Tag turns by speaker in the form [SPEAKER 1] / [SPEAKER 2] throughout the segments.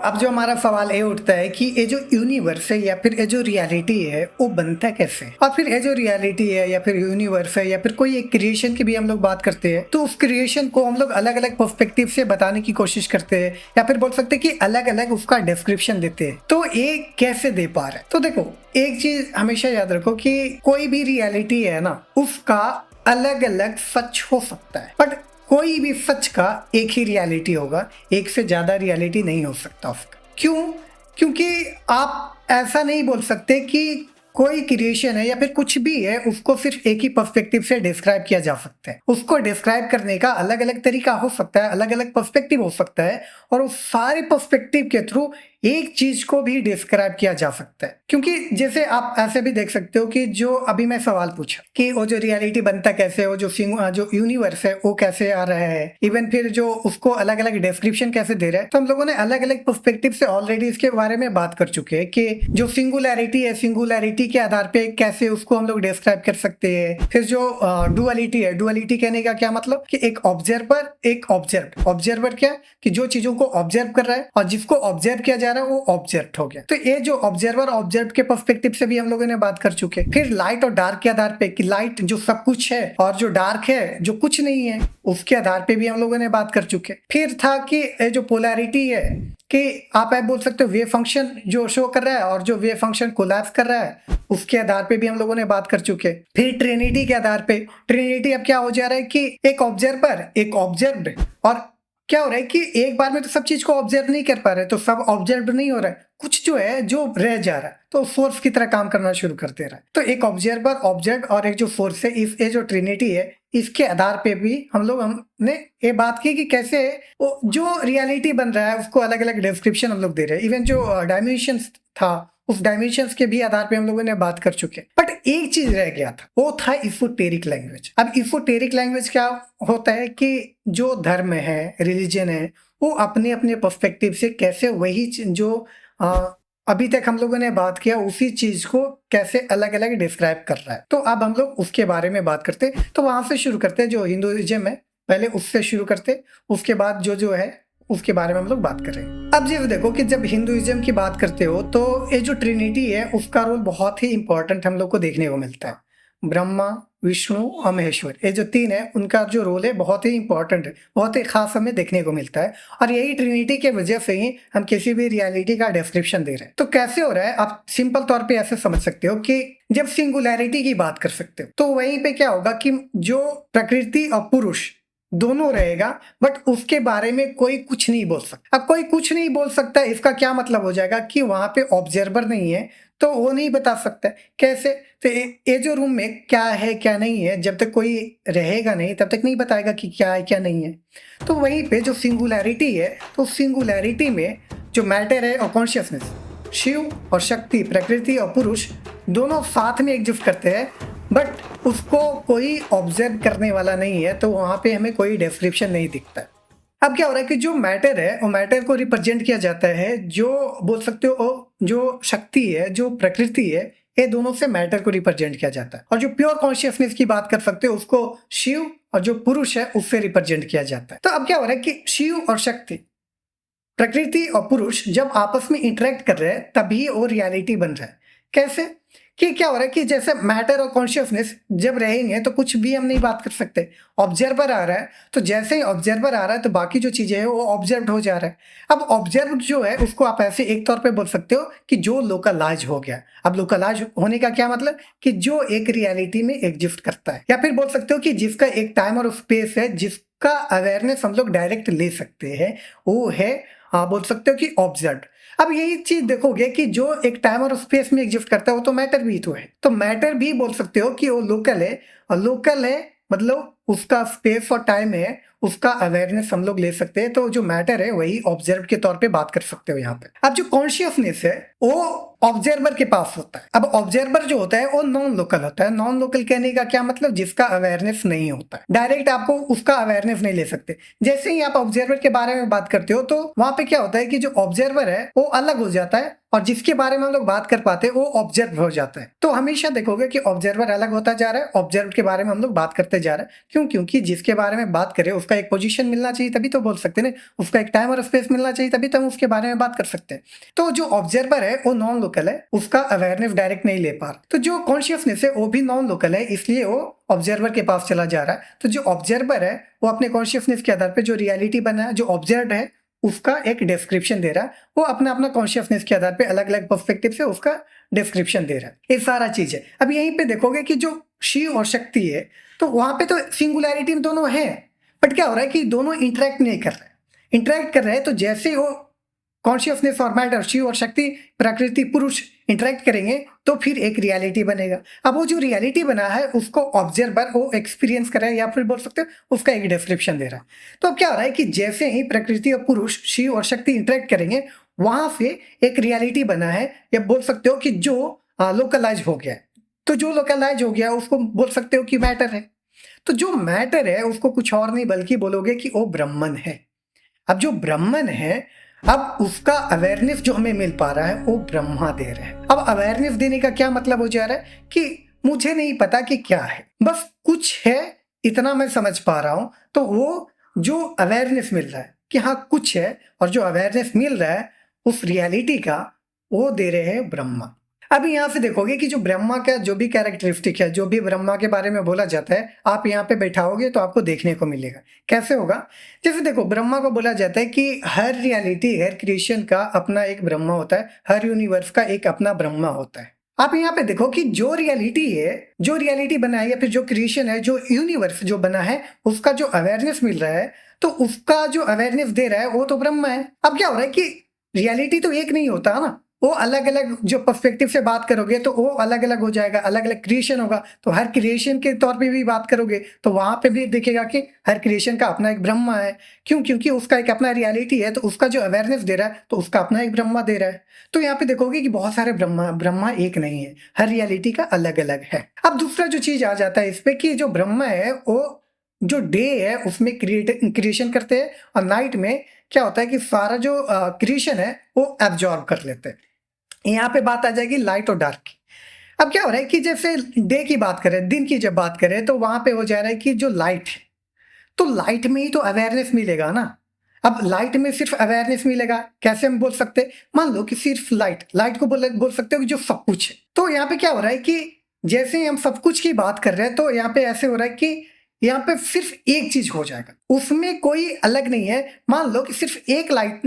[SPEAKER 1] अब जो हमारा सवाल ये उठता है कि ये जो यूनिवर्स है या फिर ये जो रियलिटी है वो बनता कैसे, और फिर ये जो रियलिटी है या फिर यूनिवर्स है या फिर कोई एक क्रिएशन की भी हम लोग बात करते हैं तो उस क्रिएशन को हम लोग अलग अलग पर्सपेक्टिव से बताने की कोशिश करते हैं या फिर बोल सकते हैं कि अलग अलग उसका डिस्क्रिप्शन देते हैं। तो ये कैसे दे पा रहे हैं? तो देखो, एक चीज हमेशा याद रखो कि कोई भी रियलिटी है ना, उसका अलग अलग सच हो सकता है, बट कोई भी सच का एक ही रियलिटी होगा, एक से ज्यादा रियलिटी नहीं हो सकता उसका। क्यों? क्योंकि आप ऐसा नहीं बोल सकते कि कोई क्रिएशन है या फिर कुछ भी है उसको सिर्फ एक ही पर्सपेक्टिव से डिस्क्राइब किया जा सकता है। उसको डिस्क्राइब करने का अलग अलग तरीका हो सकता है, अलग अलग पर्सपेक्टिव हो सकता है, और उस सारे पर्सपेक्टिव के थ्रू एक चीज को भी डिस्क्राइब किया जा सकता है। क्योंकि जैसे आप ऐसे भी देख सकते हो कि जो अभी मैं सवाल पूछा कि वो जो रियलिटी बनता कैसे, वो जो यूनिवर्स है वो कैसे आ रहा है, इवन फिर जो उसको अलग अलग डिस्क्रिप्शन कैसे दे रहा है, तो हम लोगों ने अलग अलग पर्सपेक्टिव से ऑलरेडी इसके बारे में बात कर चुके हैं कि जो सिंगुलैरिटी है, सिंगुलैरिटी के आधार पे कैसे उसको हम लोग डिस्क्राइब कर सकते हैं। फिर जो डुअलिटी है, डुअलिटी कहने का क्या मतलब कि एक ऑब्जर्वर, एक ऑब्जर्व। ऑब्जर्वर क्या कि जो चीजों को ऑब्जर्व कर रहा है और जिसको ऑब्जर्व किया जा रहा है वो ऑब्जेक्ट हो गया। तो ये जो ऑब्जर्वर ऑब्जेक्ट के पर्सपेक्टिव से भी हम लोगों ने बात कर चुके। फिर लाइट और डार्क के आधार पे कि लाइट जो सब कुछ है और जो डार्क है जो कुछ नहीं है, उसके आधार पे भी हम लोगों ने बात कर चुके। फिर था कि ये जो पोलैरिटी है कि आप बोल सकते हो वेव फंक्शन जो शो कर रहा है और जो वेव फंक्शन कोलैप्स कर रहा है, उसके आधार पे भी हम लोगों ने बात कर चुके। फिर ट्रिनिटी के आधार पे, ट्रिनिटी अब क्या हो जा रहा है कि एक ऑब्जर्वर, एक ऑब्जर्व्ड, और क्या हो रहा है कि एक बार में तो सब चीज को ऑब्जर्व नहीं कर पा रहे, तो सब ऑब्जर्व नहीं हो रहा है, कुछ जो है जो रह जा रहा है तो फोर्स की तरह काम करना शुरू कर दे रहा है। तो एक ऑब्जर्वर, ऑब्जेक्ट और एक जो फोर्स है, इस ये जो ट्रिनिटी है, इसके आधार पे भी हमने ये बात की कि कैसे वो जो रियलिटी बन रहा है उसको अलग अलग डिस्क्रिप्शन हम लोग दे रहे हैं। इवन जो डायमेंशंस था, उस डायमेंशंस के भी आधार पे हम लोगों ने बात कर चुके। बट एक चीज रह गया था, वो था इफोटेरिक लैंग्वेज। अब इफोटेरिक लैंग्वेज क्या होता है कि जो धर्म है, रिलीजन है, वो अपने अपने पर्सपेक्टिव से कैसे वही जो अभी तक हम लोगों ने बात किया उसी चीज को कैसे अलग अलग डिस्क्राइब कर रहा है। तो अब हम लोग उसके बारे में बात करते, तो वहां से शुरू करते, जो हिंदुइज्म है पहले उससे शुरू करते, उसके बाद जो जो है उसके बारे में हम लोग बात करें। अब ये देखो कि जब हिंदुइज्म की बात करते हो तो ये जो ट्रिनिटी है उसका रोल बहुत ही इंपॉर्टेंट हम लोग को देखने को मिलता है। ब्रह्मा, विष्णु और महेश्वर, ये जो तीन है उनका जो रोल है बहुत ही इंपॉर्टेंट है, बहुत ही खास हमें देखने को मिलता है, और यही ट्रिनिटी के वजह से ही हम किसी भी रियलिटी का डिस्क्रिप्शन दे रहे हैं। तो कैसे हो रहा है, आप सिंपल तौर पे ऐसे समझ सकते हो कि जब सिंगुलैरिटी की बात कर सकते हो तो वहीं पे क्या होगा कि जो प्रकृति और पुरुष दोनों रहेगा, बट उसके बारे में कोई कुछ नहीं बोल सकता। अब कोई कुछ नहीं बोल सकता, इसका क्या मतलब हो जाएगा कि वहां पे ऑब्जर्वर नहीं है तो वो नहीं बता सकता। कैसे? तो ये जो रूम में क्या है क्या नहीं है, जब तक कोई रहेगा नहीं तब तक नहीं बताएगा कि क्या है क्या नहीं है। तो वहीं पे जो सिंगुलैरिटी है, तो सिंगुलैरिटी में जो मैटर है और कॉन्शियसनेस, शिव और शक्ति, प्रकृति और पुरुष दोनों साथ में एग्जिस्ट करते हैं, बट उसको कोई ऑब्जर्व करने वाला नहीं है, तो वहां पे हमें कोई डिस्क्रिप्शन नहीं दिखता। अब क्या हो रहा है कि जो मैटर है वो मैटर को रिप्रेजेंट किया जाता है, जो बोल सकते हो जो शक्ति है, जो प्रकृति है, ये दोनों से मैटर को रिप्रेजेंट किया जाता है। और जो प्योर कॉन्शियसनेस की बात कर सकते हो उसको शिव और जो पुरुष है उससे रिप्रेजेंट किया जाता है। तो अब क्या हो रहा है कि शिव और शक्ति, प्रकृति और पुरुष जब आपस में इंटरेक्ट कर रहे हैं तभी वो रियलिटी बन रहा है। कैसे? कि क्या हो रहा है कि जैसे मैटर और कॉन्शियसनेस जब रहेंगे तो कुछ भी हम नहीं बात कर सकते। ऑब्जर्वर आ रहा है तो जैसे ही ऑब्जर्वर आ रहा है तो बाकी जो चीजें हैं वो ऑब्जर्व हो जा रहा है। अब ऑब्जर्व जो है उसको आप ऐसे एक तौर पे बोल सकते हो कि जो लोकलाइज हो गया। अब लोकलाइज होने का क्या मतलब कि जो एक रियलिटी में एग्जिस्ट करता है, या फिर बोल सकते हो कि जिसका एक टाइम और स्पेस है, जिसका अवेयरनेस हम लोग डायरेक्ट ले सकते हैं, वो है बोल सकते हो कि ऑब्जर्व। अब यही चीज देखोगे कि जो एक टाइम और स्पेस में एग्जिस्ट करता है वो तो मैटर भी तो है, तो मैटर भी बोल सकते हो कि वो लोकल है, और लोकल है मतलब उसका स्पेस और टाइम है, उसका अवेयरनेस हम लोग ले सकते हैं। तो जो मैटर है वही ऑब्जर्व के तौर पे बात कर सकते हो यहाँ पे। अब जो कॉन्शियसनेस है वो ऑब्जर्वर के पास होता है। अब ऑब्जर्वर जो होता है वो नॉन लोकल होता है। नॉन लोकल कहने का क्या मतलब, जिसका अवेयरनेस नहीं होता है, डायरेक्ट आपको उसका अवेयरनेस नहीं ले सकते। जैसे ही आप ऑब्जर्वर के बारे में बात करते हो तो वहां पे क्या होता है कि जो ऑब्जर्वर है वो अलग हो जाता है, और जिसके बारे में हम लोग बात कर पाते हैं वो ऑब्जर्व हो जाता है। तो हमेशा देखोगे कि ऑब्जर्वर अलग होता जा रहा है, ऑब्जर्व के बारे में हम लोग बात करते जा रहे हैं। क्यों? क्योंकि जिसके बारे में बात करें उसका उसका एक पोजीशन मिलना चाहिए तभी तो बोल सकते हैं ना, उसका एक टाइम और स्पेस मिलना चाहिए तभी तो हम उसके बारे में बात कर सकते हैं। तो जो ऑब्जर्वर है वो नॉन लोकल है, उसका अवेयरनेस डायरेक्ट नहीं ले पा रहा। तो जो कॉन्शियसनेस है वो भी नॉन लोकल है, इसलिए वो ऑब्जर्वर के पास चला जा रहा है। तो जो ऑब्जर्वर है वो अपने कॉन्शियसनेस के आधार पर जो रियलिटी बना है, जो ऑब्जर्व है उसका एक डिस्क्रिप्शन दे रहा है, वो अपना अपना कॉन्शियसनेस के आधार पे अलग अलग पर्सपेक्टिव से उसका डिस्क्रिप्शन दे रहा है। ये सारा चीज है। अब यहीं पे देखोगे कि जो शिव और शक्ति है तो वहां पे तो सिंगुलैरिटी में दोनों है, बट क्या हो रहा है कि दोनों इंटरेक्ट नहीं कर रहे। इंटरेक्ट कर रहे हैं तो जैसे वो कॉन्शियसनेस और मैटर, शिव और शक्ति, प्रकृति, पुरुष इंटरेक्ट करेंगे तो फिर एक रियलिटी बनेगा। अब वो जो रियलिटी बना है उसको ऑब्जर्वर वो एक्सपीरियंस कर रहा है, या फिर बोल सकते हो उसका एक डिस्क्रिप्शन दे रहा है। तो अब क्या हो रहा है कि जैसे ही प्रकृति और पुरुष, शिव और शक्ति इंटरेक्ट करेंगे वहां से एक रियलिटी बना है, या बोल सकते हो कि जो लोकलाइज हो गया है। तो जो लोकलाइज हो गया उसको बोल सकते हो कि मैटर है। तो जो मैटर है उसको कुछ और नहीं बल्कि बोलोगे कि वो ब्रह्मन है। अब जो ब्रह्मन है, अब उसका अवेयरनेस जो हमें मिल पा रहा है वो ब्रह्मा दे रहे हैं। अब अवेयरनेस देने का क्या मतलब हो जा रहा है कि मुझे नहीं पता कि क्या है, बस कुछ है इतना मैं समझ पा रहा हूं। तो वो जो अवेयरनेस मिल रहा है कि हाँ कुछ है, और जो अवेयरनेस मिल रहा है उस रियलिटी का, वो दे रहे हैं ब्रह्मा। अभी यहाँ से देखोगे कि जो ब्रह्मा का जो भी कैरेक्टरिस्टिक है, जो भी ब्रह्मा के बारे में बोला जाता है, आप यहाँ पे बैठाओगे तो आपको देखने को मिलेगा। कैसे होगा? जैसे देखो, ब्रह्मा को बोला जाता है कि हर रियलिटी, हर क्रिएशन का अपना एक ब्रह्मा होता है, हर यूनिवर्स का एक अपना ब्रह्मा होता है। आप यहाँ पे देखो कि जो रियलिटी है, जो रियलिटी बना है, या फिर जो क्रिएशन है, जो यूनिवर्स जो बना है, उसका जो अवेयरनेस मिल रहा है, तो उसका जो अवेयरनेस दे रहा है वो तो ब्रह्मा है। अब क्या हो रहा है कि रियलिटी तो एक नहीं होता ना, वो अलग अलग जो पर्सपेक्टिव से बात करोगे तो वो अलग अलग हो जाएगा, अलग अलग क्रिएशन होगा। तो हर क्रिएशन के तौर पे भी बात करोगे तो वहां पे भी देखेगा कि हर क्रिएशन का अपना एक ब्रह्मा है। क्यों? क्योंकि उसका एक अपना रियलिटी है, तो उसका जो अवेयरनेस दे रहा है तो उसका अपना एक ब्रह्मा दे रहा है। तो यहाँ पे देखोगे कि बहुत सारे ब्रह्मा, ब्रह्मा एक नहीं है, हर रियलिटी का अलग अलग है। अब दूसरा जो चीज आ जाता है इस पे कि जो ब्रह्मा है वो जो डे है उसमें क्रिएशन करते हैं, और नाइट में क्या होता है कि सारा जो क्रिएशन है वो एब्जॉर्ब कर लेते हैं। यहाँ पे बात आ जाएगी लाइट और डार्क की। अब क्या हो रहा है कि जैसे डे की बात करें, दिन की जब बात करें, तो वहां पे हो जा रहा है कि जो लाइट है, तो लाइट में ही तो अवेयरनेस मिलेगा ना। अब लाइट में सिर्फ अवेयरनेस मिलेगा, कैसे हम बोल सकते हैं? मान लो कि सिर्फ लाइट को बोल सकते हो कि जो सब कुछ है। तो यहाँ पे क्या हो रहा है कि जैसे ही हम सब कुछ की बात कर रहे हैं तो यहाँ पे ऐसे हो रहा है कि यहाँ पे सिर्फ एक चीज हो जाएगा, उसमें कोई अलग नहीं है। मान लो कि सिर्फ एक लाइट,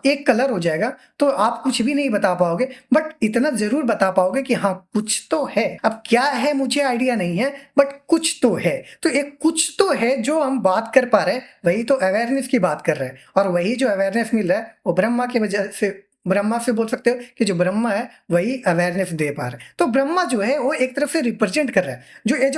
[SPEAKER 1] एक कलर हो जाएगा, तो आप कुछ भी नहीं बता पाओगे, बट इतना जरूर बता पाओगे कि हाँ कुछ तो है। अब क्या है मुझे आइडिया नहीं है, बट कुछ तो है। तो एक कुछ तो है जो हम बात कर पा रहे हैं, वही तो अवेयरनेस की बात कर रहे हैं। और वही जो अवेयरनेस मिल रहा है वो ब्रह्मा की वजह से, ब्रह्मा से बोल सकते हो कि जो ब्रह्मा है वही अवेयरनेस दे पा रहा है। तो ब्रह्मा जो है वो एक तरफ से रिप्रेजेंट कर रहा है जो ये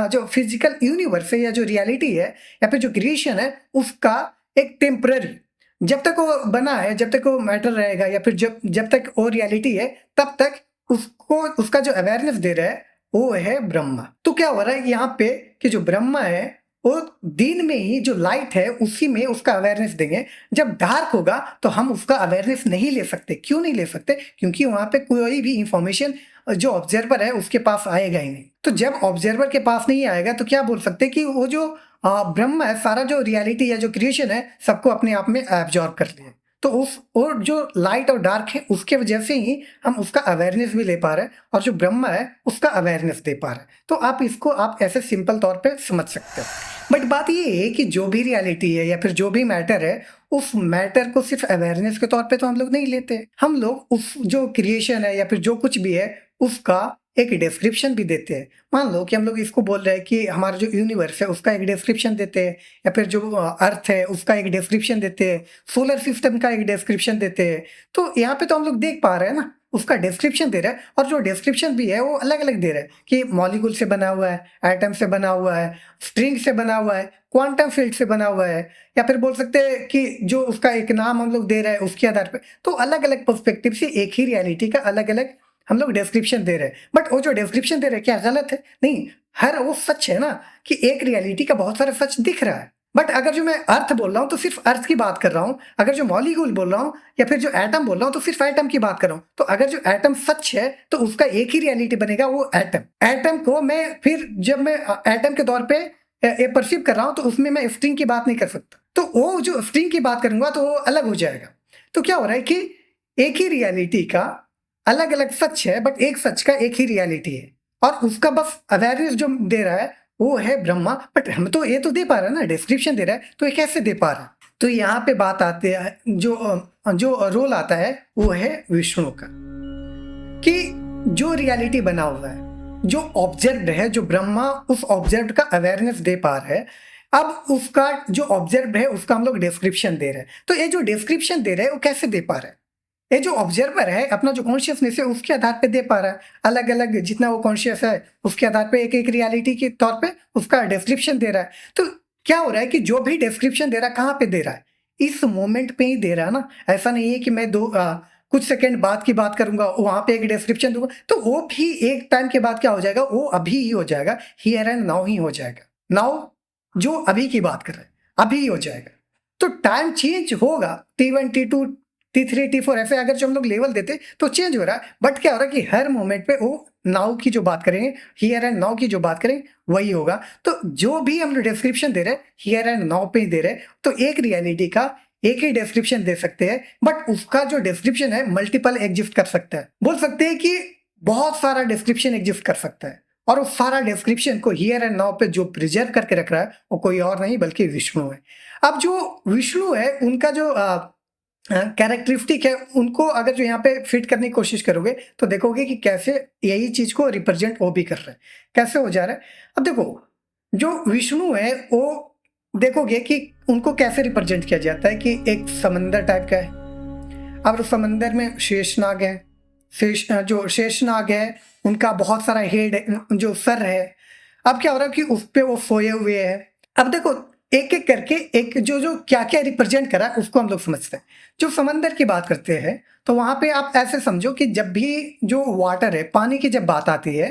[SPEAKER 1] जो फिजिकल यूनिवर्स है, या जो रियलिटी है, या फिर जो क्रिएशन है, उसका एक टेम्पररी, जब तक वो बना है, जब तक वो मैटर रहेगा, या फिर जब तक वो रियलिटी है, तब तक उसको, उसका जो अवेयरनेस दे रहा है वो है ब्रह्मा। तो क्या हो रहा है यहाँ पे कि जो ब्रह्मा है वो दिन में ही जो लाइट है उसी में उसका अवेयरनेस देंगे। जब डार्क होगा तो हम उसका अवेयरनेस नहीं ले सकते। क्यों नहीं ले सकते? क्योंकि वहां पे कोई भी इंफॉर्मेशन जो ऑब्जर्वर है उसके पास आएगा ही नहीं। तो जब ऑब्जर्वर के पास नहीं आएगा तो क्या बोल सकते कि वो जो ब्रह्म है, सारा जो रियलिटी या जो क्रिएशन है, सबको अपने आप में एब्जॉर्ब कर लिया। तो उस, और जो लाइट और डार्क है उसके वजह से ही हम उसका अवेयरनेस भी ले पा रहे हैं, और जो ब्रह्मा है उसका अवेयरनेस दे पा रहे हैं। तो आप इसको आप ऐसे सिंपल तौर पे समझ सकते हो। बट बात ये है कि जो भी रियलिटी है या फिर जो भी मैटर है, उस मैटर को सिर्फ अवेयरनेस के तौर पे तो हम लोग नहीं लेते। हम लोग उस जो क्रिएशन है या फिर जो कुछ भी है उसका एक डिस्क्रिप्शन भी देते हैं। मान लो कि हम लोग इसको बोल रहे हैं कि हमारा जो यूनिवर्स है उसका एक डिस्क्रिप्शन देते हैं, या फिर जो अर्थ है उसका एक डिस्क्रिप्शन देते हैं, सोलर सिस्टम का एक डिस्क्रिप्शन देते हैं। तो यहाँ पे तो हम लोग देख पा रहे हैं ना, उसका डिस्क्रिप्शन दे रहा है, और जो डिस्क्रिप्शन भी है वो अलग अलग दे रहा है कि मॉलिक्यूल से बना हुआ है, एटम से बना हुआ है, स्ट्रिंग से बना हुआ है, क्वांटम फील्ड से बना हुआ है, या फिर बोल सकते हैं कि जो उसका एक नाम हम लोग दे रहे हैं उसके आधार पर। तो अलग अलग पर्सपेक्टिव से एक ही रियलिटी का अलग अलग हम लोग डिस्क्रिप्शन दे रहे हैं। बट वो जो डिस्क्रिप्शन दे रहे हैं क्या गलत है? नहीं, हर वो सच है ना, कि एक रियलिटी का बहुत सारा सच दिख रहा है। बट अगर जो मैं अर्थ बोल रहा हूँ तो सिर्फ अर्थ की बात कर रहा हूँ, अगर जो मॉलिक्यूल बोल रहा हूँ या फिर जो एटम बोल रहा हूँ तो सिर्फ एटम की बात कर रहा हूँ। तो अगर जो एटम सच है तो उसका एक ही रियलिटी बनेगा, वो एटम। एटम को मैं फिर जब मैं एटम के तौर पे परसीव कर रहा हूँ, तो उसमें मैं स्ट्रिंग की बात नहीं कर सकता। तो वो जो स्ट्रिंग की बात करूंगा तो वो अलग हो जाएगा। तो क्या हो रहा है कि एक ही रियलिटी का अलग अलग सच है, बट एक सच का एक ही रियलिटी है, और उसका बस अवेयरनेस जो दे रहा है वो है ब्रह्मा। बट हम तो ये तो दे पा रहे हैं ना, डिस्क्रिप्शन दे रहा है, तो ये कैसे दे पा रहा है? तो यहाँ पे बात आती है, जो रोल आता है वो है विष्णु का, कि जो रियलिटी बना हुआ है, जो ऑब्जर्व्ड है, जो ब्रह्मा उस ऑब्जर्व्ड का अवेयरनेस दे पा रहा है, अब उसका जो ऑब्जर्व्ड है उसका हम लोग डिस्क्रिप्शन दे रहे हैं। तो ये जो डिस्क्रिप्शन दे रहे हैं वो कैसे दे पा रहे हैं? ये जो ऑब्जर्वर है अपना जो कॉन्शियसनेस है उसके आधार पे दे पा रहा है, अलग अलग जितना वो कॉन्शियस है उसके आधार पे एक एक रियलिटी के तौर पे उसका डिस्क्रिप्शन दे रहा है। तो क्या हो रहा है कि जो भी डिस्क्रिप्शन दे रहा है कहाँ पे दे रहा है? इस मोमेंट पे ही दे रहा है ना। ऐसा नहीं है कि मैं कुछ सेकंड बाद की बात करूंगा वहां पे एक डिस्क्रिप्शन दूंगा, तो वो भी एक टाइम के बाद क्या हो जाएगा, वो अभी ही हो जाएगा, हियर एंड नाउ ही हो जाएगा। नाउ जो अभी की बात कर रहे हैं अभी ही हो जाएगा। तो टाइम चेंज होगा, T1 T2 T3 T4 ऐसे अगर जो हम लोग लेवल देते तो चेंज हो रहा है, बट क्या हो रहा है कि हर मोमेंट पे वो नाउ की जो बात करेंगे, हियर एंड नाउ की जो बात करेंगे वही होगा। तो जो भी हम लोग डिस्क्रिप्शन दे रहे हैं हियर एंड नाउ पे ही दे रहे हैं, तो एक रियलिटी का एक ही डिस्क्रिप्शन दे सकते हैं, बट उसका जो डिस्क्रिप्शन है मल्टीपल एग्जिस्ट कर सकता है। बोल सकते हैं कि बहुत सारा डिस्क्रिप्शन एग्जिस्ट कर सकता है, और उस सारा डिस्क्रिप्शन को हियर एंड नाउ पे जो प्रिजर्व करके रख रहा है वो कोई और नहीं बल्कि विष्णु है। अब जो विष्णु है उनका जो कैरेक्टरिस्टिक है, उनको अगर जो यहाँ पे फिट करने की कोशिश करोगे तो देखोगे कि कैसे यही चीज को रिप्रेजेंट वो भी कर रहे हैं, कैसे हो जा रहा है। अब देखो जो विष्णु है वो देखोगे कि उनको कैसे रिप्रेजेंट किया जाता है कि एक समंदर टाइप का है। अब समंदर में शेषनाग है, जो शेषनाग है उनका बहुत सारा हेड जो सर है। अब क्या हो रहा है कि उस पे वो सोए हुए हैं। अब देखो एक एक करके एक जो जो क्या क्या रिप्रेजेंट करा है उसको हम लोग समझते हैं। जो समंदर की बात करते हैं तो वहां पे आप ऐसे समझो कि जब भी जो वाटर है, पानी की जब बात आती है,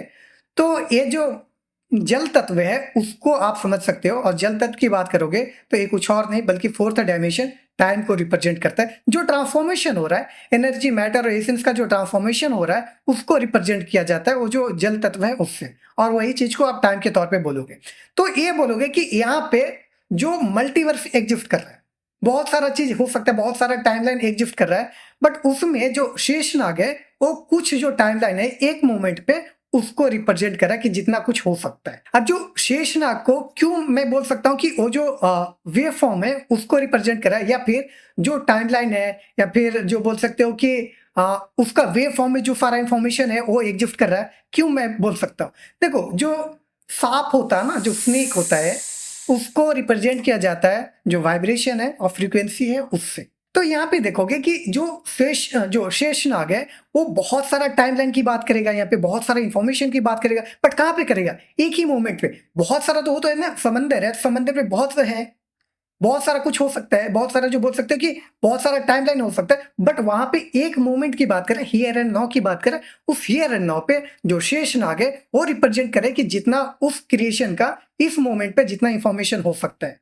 [SPEAKER 1] तो ये जो जल तत्व है उसको आप समझ सकते हो। और जल तत्व की बात करोगे तो ये कुछ और नहीं बल्कि फोर्थ डायमेंशन टाइम को रिप्रेजेंट करता है। जो ट्रांसफॉर्मेशन हो रहा है, एनर्जी मैटर और एसेंस का जो ट्रांसफॉर्मेशन हो रहा है उसको रिप्रेजेंट किया जाता है वो जो जल तत्व है उससे, और वही चीज को आप टाइम के तौर पे बोलोगे। तो ये बोलोगे कि यहाँ पे जो मल्टीवर्स एग्जिस्ट कर रहा है, बहुत सारा चीज हो सकता है, बहुत सारा टाइमलाइन एग्जिस्ट कर रहा है, बट उसमें जो शेषनाग है वो कुछ जो टाइमलाइन है एक मोमेंट पे उसको रिप्रेजेंट करा कि जितना कुछ हो सकता है। अब जो शेषनाग को क्यों मैं बोल सकता हूँ कि वो जो वेव फॉर्म है उसको रिप्रेजेंट करा, या फिर जो टाइमलाइन है, या फिर जो बोल सकते हो कि उसका वेव फॉर्म में जो सारा इंफॉर्मेशन है वो एग्जिस्ट कर रहा है, क्यों मैं बोल सकता हूँ? देखो जो सांप होता है ना, जो स्नेक होता है, उसको रिप्रेजेंट किया जाता है जो वाइब्रेशन है और फ्रीक्वेंसी है उससे। तो यहाँ पे देखोगे कि जो शेषनाग है वो बहुत सारा टाइमलाइन की बात करेगा, यहाँ पे बहुत सारा इंफॉर्मेशन की बात करेगा, बट कहाँ पे करेगा? एक ही मोमेंट पे। बहुत सारा तो वो तो है ना, समंदर है, समंदर पे बहुत है, बहुत सारा कुछ हो सकता है, बहुत सारा जो बोल सकते हो कि बहुत सारा टाइमलाइन हो सकता है, बट वहां पे एक मोमेंट की बात करें, हियर एंड नाउ की बात करें, उस हियर एंड नाउ पे जो शेषनाग है वो रिप्रेजेंट करे कि जितना उस क्रिएशन का इस मोमेंट पे जितना इंफॉर्मेशन हो सकता है।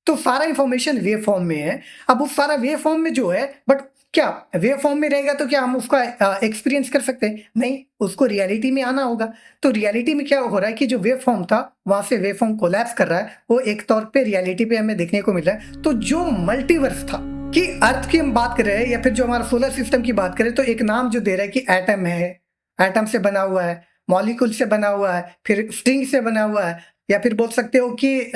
[SPEAKER 1] तो सारा इंफॉर्मेशन वेव फॉर्म में है। अब उस सारा वेव फॉर्म में जो है, बट क्या वेव फॉर्म में रहेगा तो क्या हम उसका एक्सपीरियंस कर सकते हैं? नहीं, उसको रियलिटी में आना होगा। तो रियलिटी में क्या हो रहा है कि जो वेव फॉर्म था वहां से वेव फॉर्म कोलैप्स कर रहा है, वो एक तौर पे रियलिटी पे हमें देखने को मिल रहा है। तो जो मल्टीवर्स था कि अर्थ की हम बात कर रहे हैं या फिर जो हमारा सोलर सिस्टम की बात करें, तो एक नाम जो दे रहा है कि एटम है, एटम से बना हुआ है, मॉलिक्यूल से बना हुआ है, फिर स्ट्रिंग से बना हुआ है, या फिर बोल सकते हो कि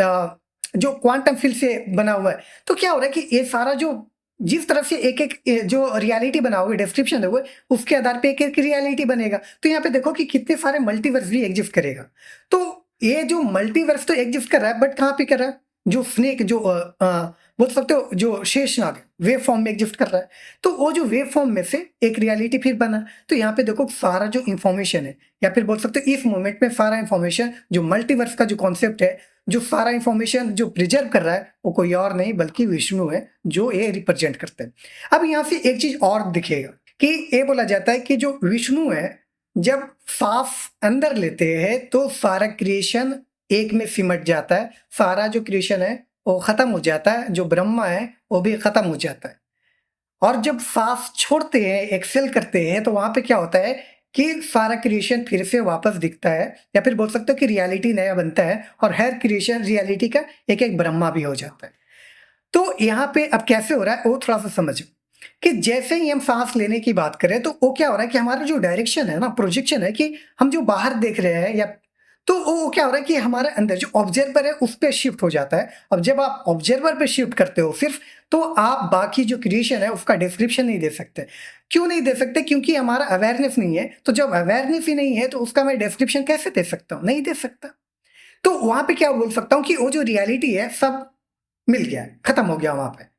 [SPEAKER 1] जो क्वांटम फील्ड से बना हुआ है। तो क्या हो रहा है कि ये सारा जो जिस तरफ से एक एक जो रियलिटी बनाओगे, डिस्क्रिप्शन दोगे, उसके आधार पे एक एक रियलिटी बनेगा। तो यहाँ पे देखो कि कितने सारे मल्टीवर्स भी एग्जिस्ट करेगा। तो ये जो मल्टीवर्स तो एग्जिस्ट कर रहा है, बट कहाँ पे कर रहा है? जो स्नेक जो बोल सकते हो जो शेषनाग वेव फॉर्म में एग्जिस्ट कर रहा है, तो वो जो वेव फॉर्म में से एक रियलिटी फिर बना। तो यहाँ पे देखो सारा जो इंफॉर्मेशन है, या फिर बोल सकते हो इस मोमेंट में सारा इंफॉर्मेशन जो मल्टीवर्स का जो कॉन्सेप्ट है, जो सारा इंफॉर्मेशन जो प्रिजर्व कर रहा है वो कोई और नहीं बल्कि विष्णु है, जो ये रिप्रेजेंट करते हैं। अब यहाँ से एक चीज और दिखेगा कि ये बोला जाता है कि जो विष्णु है जब सांस अंदर लेते हैं तो सारा क्रिएशन एक में सिमट जाता है, सारा जो क्रिएशन है वो खत्म हो जाता है, जो ब्रह्मा है वो भी खत्म हो जाता है। और जब सांस छोड़ते हैं, एक्सेल करते हैं, तो वहां पे क्या होता है, कि सारा क्रिएशन फिर से वापस दिखता है, या फिर बोल सकते हो कि रियलिटी नया बनता है और हर क्रिएशन रियलिटी का एक एक ब्रह्मा भी हो जाता है। तो यहाँ पे अब कैसे हो रहा है वो थोड़ा सा समझो कि जैसे ही हम सांस लेने की बात करें तो वो क्या हो रहा है कि हमारा जो डायरेक्शन है ना, प्रोजेक्शन है कि हम जो बाहर देख रहे हैं, या तो वो क्या हो रहा है कि हमारे अंदर जो ऑब्जर्वर है उस पर शिफ्ट हो जाता है। अब जब आप ऑब्जर्वर पे शिफ्ट करते हो सिर्फ, तो आप बाकी जो क्रिएशन है उसका डिस्क्रिप्शन नहीं दे सकते। क्यों नहीं दे सकते? क्योंकि हमारा अवेयरनेस नहीं है। तो जब अवेयरनेस ही नहीं है तो उसका मैं डिस्क्रिप्शन कैसे दे सकता हूँ? नहीं दे सकता। तो वहां पे क्या बोल सकता हूँ कि वो जो रियलिटी है सब मिल गया, खत्म हो गया वहां पे।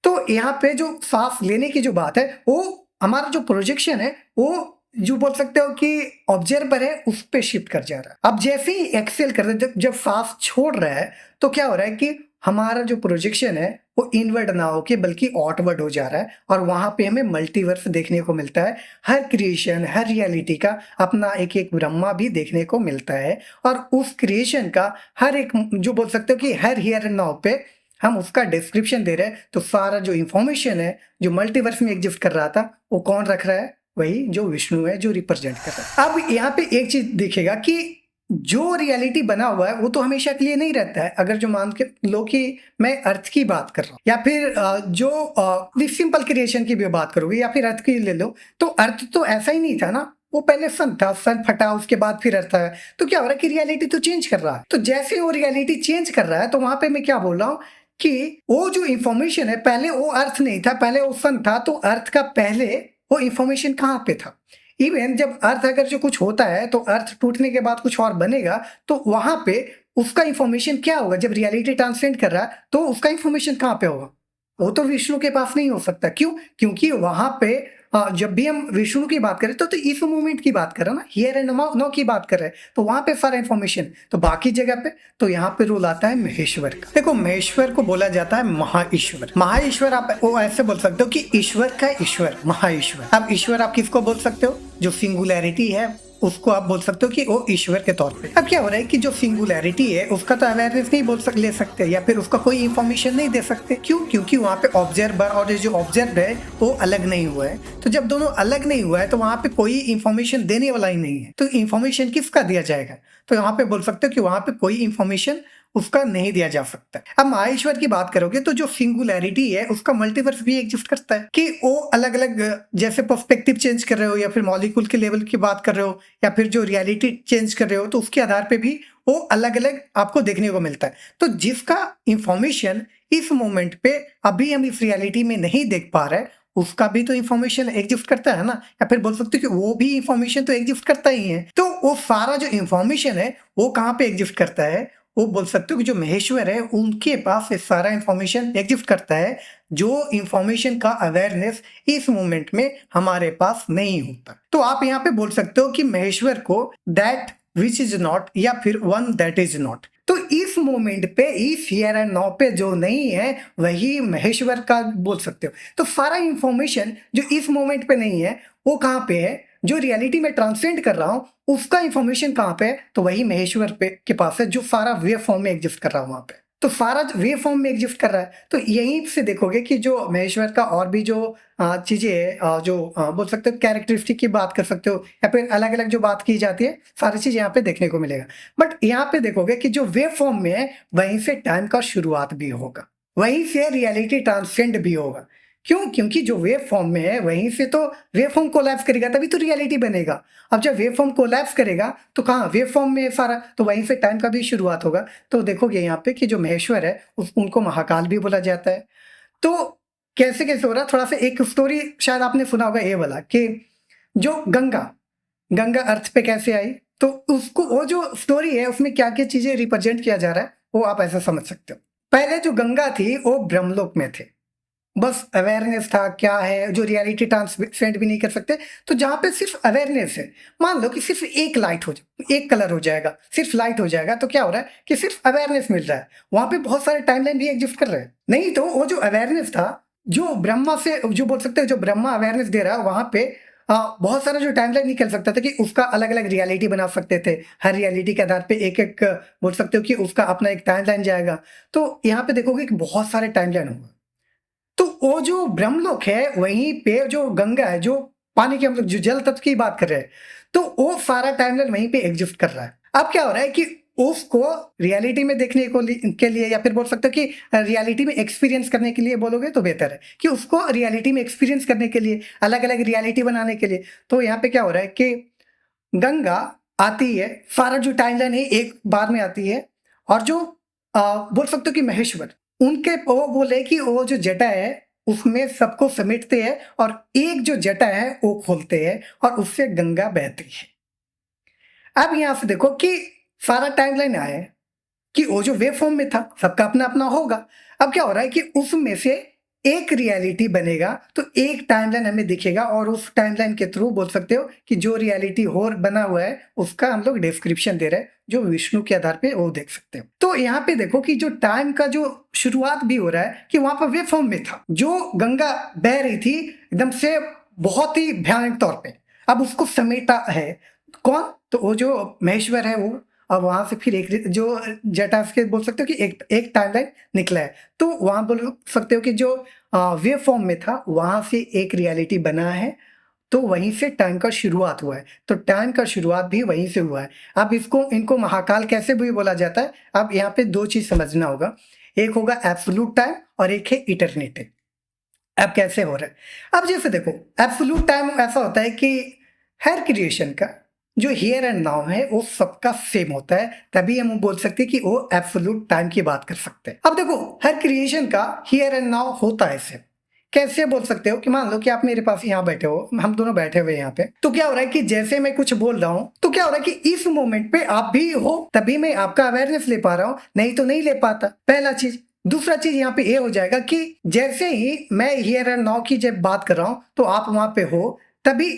[SPEAKER 1] तो यहाँ पे जो सांस लेने की जो बात है, वो हमारा जो प्रोजेक्शन है वो जो बोल सकते हो कि ऑब्जर्वर है उस पे शिफ्ट कर जा रहा है। अब जैसे ही एक्सेल कर रहे हैं, जब सांस छोड़ रहा है तो क्या हो रहा है कि हमारा जो प्रोजेक्शन है वो इनवर्ड ना होके बल्कि आउटवर्ड हो जा रहा है, और वहां पे हमें मल्टीवर्स देखने को मिलता है। हर क्रिएशन, हर रियलिटी का अपना एक एक ब्रह्मा भी देखने को मिलता है, और उस क्रिएशन का हर एक जो बोल सकते हो कि हर हियर एंड नाउ पे हम उसका डिस्क्रिप्शन दे रहे हैं। तो सारा जो इंफॉर्मेशन है जो मल्टीवर्स में एग्जिस्ट कर रहा था वो कौन रख रहा है? वही जो विष्णु है, जो रिप्रेजेंट कर रहा है। अब यहाँ पे एक चीज दिखेगा कि जो रियलिटी बना हुआ है वो तो हमेशा के लिए नहीं रहता है। अगर जो मान के लो कि मैं अर्थ की बात कर रहा हूँ, या फिर जो सिंपल क्रिएशन की भी बात करोगे, या फिर अर्थ की ले लो, तो अर्थ तो ऐसा ही नहीं था ना। वो पहले सन था, सन फटा, उसके बाद फिर अर्थ है। तो क्या हो रहा है कि रियलिटी तो चेंज कर रहा है। तो जैसे वो रियलिटी चेंज कर रहा है तो वहां पे मैं क्या बोल रहा हूँ कि वो जो इंफॉर्मेशन है, पहले वो अर्थ नहीं था, पहले वो सन था। तो अर्थ का पहले वो इंफॉर्मेशन कहाँ पे था? इवन जब अर्थ अगर जो कुछ होता है तो अर्थ टूटने के बाद कुछ और बनेगा, तो वहां पे उसका इंफॉर्मेशन क्या होगा? जब रियलिटी ट्रांसलेट कर रहा है तो उसका इंफॉर्मेशन कहाँ पे होगा? वो तो विष्णु के पास नहीं हो सकता। क्यों? क्योंकि वहां पे जब भी हम विष्णु की बात करें तो इस मूवमेंट की बात कर रहे हैं ना, हियर एंड नाउ की बात कर रहे हैं। तो वहां पे सारा इंफॉर्मेशन, तो बाकी जगह पे तो यहाँ पे रूल आता है महेश्वर का। देखो, महेश्वर को बोला जाता है महाईश्वर। महाईश्वर आप वो ऐसे बोल सकते हो कि ईश्वर का ईश्वर, महाईश्वर। अब ईश्वर आप किसको बोल सकते हो? जो सिंगुलैरिटी है उसको आप बोल सकते हो कि वो ईश्वर के तौर पे। अब क्या हो रहा है कि जो सिंगुलैरिटी है उसका तो अवेयरनेस नहीं ले सकते, या फिर उसका कोई इंफॉर्मेशन नहीं दे सकते। क्यों? क्योंकि वहाँ पे ऑब्जर्वर और जो ऑब्जर्व है वो अलग नहीं हुआ है। तो जब दोनों अलग नहीं हुआ है तो वहाँ पे कोई इंफॉर्मेशन देने वाला ही नहीं है। तो इंफॉर्मेशन किसका दिया जाएगा? तो यहाँ पे बोल सकते हो कि वहाँ पे कोई इंफॉर्मेशन उसका नहीं दिया जा सकता। अब माहेश्वर की बात करोगे तो जो सिंगुलैरिटी है उसका मल्टीवर्स भी एग्जिस्ट करता है, कि वो अलग अलग जैसे पर्सपेक्टिव चेंज कर रहे हो, या फिर मॉलिक्यूल के लेवल की बात कर रहे हो, या फिर जो रियलिटी चेंज कर रहे हो, तो उसके आधार पे भी वो अलग अलग आपको देखने को मिलता है। तो जिसका इंफॉर्मेशन इस मोमेंट पे अभी हम इस रियलिटी में नहीं देख पा रहे, उसका भी तो इंफॉर्मेशन एग्जिस्ट करता है ना। या फिर बोल सकते हो कि वो भी इंफॉर्मेशन तो एग्जिस्ट करता ही है। तो वो सारा जो इंफॉर्मेशन है वो कहाँ पे एग्जिस्ट करता है? वो बोल सकते हो कि जो महेश्वर है उनके पास ये सारा इंफॉर्मेशन एग्जिस्ट करता है, जो इंफॉर्मेशन का अवेयरनेस इस मोमेंट में हमारे पास नहीं होता। तो आप यहाँ पे बोल सकते हो कि महेश्वर को दैट विच इज नॉट, या फिर वन दैट इज नॉट। तो इस मोमेंट पे, इस हियर एंड नाउ पे जो नहीं है वही महेश्वर का बोल सकते हो। तो सारा इंफॉर्मेशन जो इस मोमेंट पे नहीं है वो कहाँ पे है? जो रियलिटी में ट्रांसलेट कर रहा हूँ उसका इंफॉर्मेशन कहाँ पे है? तो वही महेश्वर पे के पास है, जो सारा वेव फॉर्म में एग्जिस्ट कर रहा है वहां पे। तो सारा वेव फॉर्म में एग्जिस्ट कर रहा है। तो यहीं से देखोगे कि जो महेश्वर का और भी जो चीजें है, जो बोल सकते हो कैरेक्टरिस्टिक की बात कर सकते हो, या फिर अलग अलग जो बात की जाती है, सारी चीज यहाँ पे देखने को मिलेगा। बट यहाँ पे देखोगे कि जो वेव फॉर्म में है वहीं से टाइम का शुरुआत भी होगा, वहीं से रियलिटी ट्रांससेंड भी होगा। क्यों? क्योंकि जो वेव फॉर्म में है वहीं से तो वेव फॉर्म कोलैप्स करेगा तभी तो रियलिटी बनेगा। अब जब वेव फॉर्म कोलैप्स करेगा तो कहाँ? वेव फॉर्म में सारा, तो वहीं से टाइम का भी शुरुआत होगा। तो देखोगे यहाँ पे कि जो महेश्वर है उनको महाकाल भी बोला जाता है। तो कैसे कैसे हो रहा है? थोड़ा सा एक स्टोरी शायद आपने सुना होगा ये वाला, कि जो गंगा गंगा अर्थ पे कैसे आई, तो उसको वो जो स्टोरी है उसमें क्या क्या चीजें रिप्रेजेंट किया जा रहा है वो आप ऐसा समझ सकते हो। पहले जो गंगा थी वो ब्रह्मलोक में थे, बस अवेयरनेस था क्या है, जो रियलिटी ट्रांससेंड भी नहीं कर सकते। तो जहाँ पे सिर्फ अवेयरनेस है, मान लो कि सिर्फ एक लाइट हो जाए, एक कलर हो जाएगा, सिर्फ लाइट हो जाएगा, तो क्या हो रहा है कि सिर्फ अवेयरनेस मिल रहा है। वहां पे बहुत सारे टाइमलाइन भी एग्जिस्ट कर रहे हैं। नहीं तो वो जो अवेयरनेस था, जो ब्रह्मा से जो बोल सकते हैं, जो ब्रह्मा अवेयरनेस दे रहा है, वहां पे बहुत सारा जो टाइमलाइन निकल सकता था कि उसका अलग अलग रियलिटी बना सकते थे। हर रियलिटी के आधार पे एक एक बोल सकते हो कि उसका अपना एक टाइमलाइन जाएगा। तो यहाँ पे देखोगे कि बहुत सारे टाइमलाइन होगा। तो वो जो ब्रह्मलोक है वहीं पे जो गंगा है, जो पानी के हम लोग जो जल तत्व की बात कर रहे हैं, तो वो सारा टाइमलाइन वहीं पे एग्जिस्ट कर रहा है। अब क्या हो रहा है कि उसको रियलिटी में देखने को के लिए, या फिर बोल सकते हो कि रियलिटी में एक्सपीरियंस करने के लिए बोलोगे तो बेहतर है कि उसको रियलिटी में एक्सपीरियंस करने के लिए, अलग अलग रियलिटी बनाने के लिए। तो यहाँ पे क्या हो रहा है कि गंगा आती है, सारा जो टाइमलाइन है एक बार में आती है, और जो बोल सकते हो कि महेश्वर, उनके वो बोले कि वो जो जटा है उसमें सबको समेटते हैं, और एक जो जटा है वो खोलते हैं, और उससे गंगा बहती है। अब यहां से देखो कि सारा टाइमलाइन आया है कि वो जो वेव फॉर्म में था, सबका अपना अपना होगा। अब क्या हो रहा है कि उसमें से एक रियलिटी बनेगा, तो एक टाइमलाइन हमें दिखेगा, और उस टाइमलाइन के थ्रू बोल सकते हो कि जो रियलिटी हो बना हुआ है उसका हम लोग डिस्क्रिप्शन दे रहे हैं, जो विष्णु के आधार पे वो देख सकते हो। तो यहाँ पे देखो कि जो टाइम का जो शुरुआत भी हो रहा है कि वहां पर वेव फॉर्म में था, जो गंगा बह रही थी एकदम से बहुत ही भयानक तौर पे, अब उसको समेटा है कौन, तो वो जो महेश्वर है वो। अब वहां से फिर एक जो जटा के बोल सकते हो कि एक टाइमलाइन निकला है, तो वहां बोल सकते हो कि जो वेव फॉर्म में था वहां से एक रियलिटी बना है, तो वहीं से टाइम का शुरुआत हुआ है। तो टाइम का शुरुआत भी वहीं से हुआ है। अब इसको इनको महाकाल कैसे भी बोला जाता है, अब यहाँ पे दो चीज समझना होगा, एक होगा एब्सोल्यूट टाइम और एक है इटर्निटी। अब कैसे हो रहा है, अब जैसे देखो एब्सोल्यूट टाइम ऐसा होता है कि हर क्रिएशन का जो हियर एंड नाउ है वो सबका सेम होता है, तभी हम बोल सकते हैं कि वो एब्सोल्यूट टाइम की बात कर सकते हैं। अब देखो हर क्रिएशन का हियर एंड नाउ होता है सेम। कैसे बोल सकते हो कि मान लो कि आप मेरे पास यहाँ बैठे हो, हम दोनों बैठे हुए यहाँ पे, तो क्या हो रहा है कि जैसे मैं कुछ बोल रहा हूँ तो क्या हो रहा है कि इस मोमेंट पे आप भी हो, तभी मैं आपका अवेयरनेस ले पा रहा हूँ, नहीं तो नहीं ले पाता, पहला चीज। दूसरा चीज यहाँ पे ये हो जाएगा कि जैसे ही मैं हियर एंड नाउ की जब बात कर रहा हूँ तो आप वहां पे हो, तभी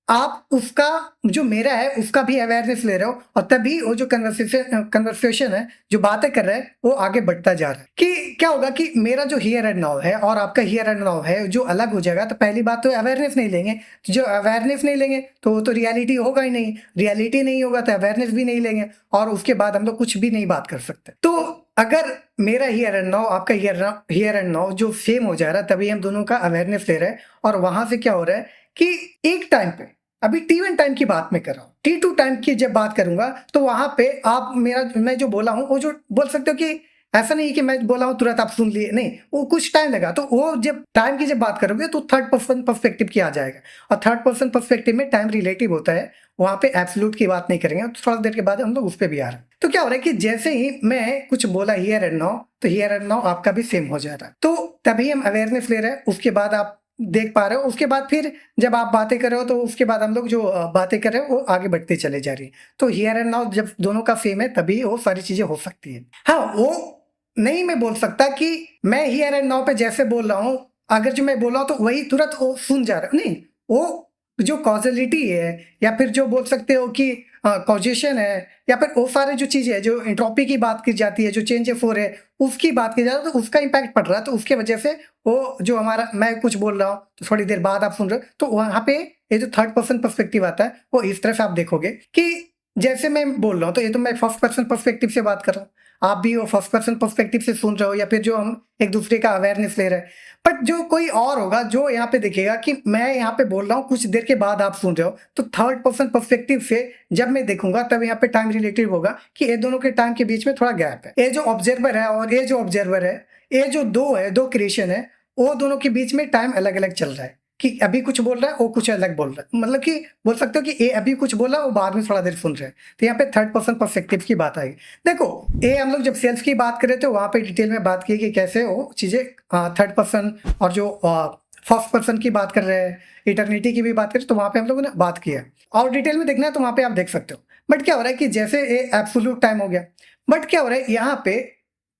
[SPEAKER 1] आप उसका जो मेरा है उसका भी अवेयरनेस ले रहे हो, और तभी वो जो कन्वर्सेशन है, जो बातें कर रहे हैं, वो आगे बढ़ता जा रहा है। कि क्या होगा कि मेरा जो हियर एंड नाउ है और आपका हियर एंड नाउ है जो अलग हो जाएगा, तो पहली बात तो अवेयरनेस नहीं लेंगे, तो जो अवेयरनेस नहीं लेंगे तो वो तो रियलिटी होगा ही नहीं, रियलिटी नहीं होगा तो अवेयरनेस भी नहीं लेंगे, और उसके बाद हम लोग कुछ भी नहीं बात कर सकते। तो अगर मेरा हियर एंड नाउ आपका हियर एंड नाउ जो सेम हो जा रहा है, तभी हम दोनों का अवेयरनेस ले रहे हैं। और वहां से क्या हो रहा है कि एक टाइम पे, अभी T1 टाइम की बात मैं कर रहा हूँ, T2 टाइम की जब बात करूंगा तो वहां पे आप मैं जो बोला हूँ वो जो बोल सकते हो कि ऐसा नहीं कि मैं बोला हूँ तुरंत आप सुन लिए, नहीं, वो कुछ टाइम लगा। तो वो जब टाइम की जब बात करोगे तो थर्ड पर्सन पर्सपेक्टिव की आ जाएगा, और थर्ड पर्सन पर्सपेक्टिव में टाइम रिलेटिव होता है, वहां पे एब्सोल्यूट की बात नहीं करेंगे। तो थोड़ा देर के बाद हम लोग उस पर भी आ रहे हैं। तो क्या हो रहा है कि जैसे ही मैं कुछ बोला हियर एंड नाउ, तो हियर एंड नाउ आपका भी सेम हो जा रहा है, तो तभी हम अवेयरनेस ले रहे हैं, उसके बाद आप देख पा रहे हो। उसके बाद फिर जब आप बातें कर रहे हो तो उसके बाद हम लोग जो बातें कर रहे हो वो आगे बढ़ते चले जा रही है। तो हियर एंड नाउ जब दोनों का सेम है तभी वो सारी चीजें हो सकती है। हाँ, वो नहीं मैं बोल सकता कि मैं हियर एंड नाउ पे जैसे बोल रहा हूँ, अगर जो मैं बोल रहा हूँ तो वही तुरंत वो सुन जा रहा है, नहीं, वो जो कॉजलिटी है, या फिर जो बोल सकते हो कि कॉजेशन है, या फिर वो सारे जो चीजें है, जो एंट्रोपी की बात की जाती है, जो चेंज हो रहे हैं उसकी बात की जाती है, तो उसका इम्पैक्ट पड़ रहा है। तो उसके वजह से वो जो हमारा, मैं कुछ बोल रहा हूँ तो थोड़ी देर बाद आप सुन रहे हो, तो वहां पे ये जो थर्ड पर्सन पर्सपेक्टिव आता है वो इस तरह से आप देखोगे कि जैसे मैं बोल रहा हूँ तो ये तो मैं फर्स्ट पर्सन पर्सपेक्टिव से बात कर रहा हूँ, आप भी वो फर्स्ट पर्सन पर्सपेक्टिव से सुन रहे हो, या फिर जो हम एक दूसरे का अवेयरनेस ले रहे हैं। बट जो कोई और होगा जो यहाँ पे देखेगा कि मैं यहाँ पे बोल रहा हूँ, कुछ देर के बाद आप सुन रहे हो, तो थर्ड पर्सन पर्सपेक्टिव से जब मैं देखूंगा तब यहाँ पे टाइम रिलेटिव होगा कि ये दोनों के टाइम के बीच में थोड़ा गैप है। ये जो ऑब्जर्वर है और ये जो ऑब्जर्वर है, ये जो दो क्रिएशन है, वो दोनों के बीच में टाइम अलग अलग चल रहा है, कि अभी कुछ बोल रहा है वो कुछ अलग बोल रहा है, मतलब कि बोल सकते हो कि ये अभी कुछ बोला वो बाद में थोड़ा देर सुन रहे हैं। तो यहाँ पे थर्ड पर्सन पर्सपेक्टिव की बात आएगी। देखो ये हम लोग जब सेल्फ की बात कर रहे थे वहां पे डिटेल में बात की कि कैसे वो चीजें थर्ड पर्सन और जो फर्स्ट पर्सन की बात कर रहे हैं, इटर्निटी की भी बात करें, तो वहां पे हम लोगों ने बात किया, और डिटेल में देखना है तो वहां पे आप देख सकते हो। बट क्या हो रहा है कि जैसे ये एब्सोल्यूट टाइम हो गया, बट क्या हो रहा है यहाँ पे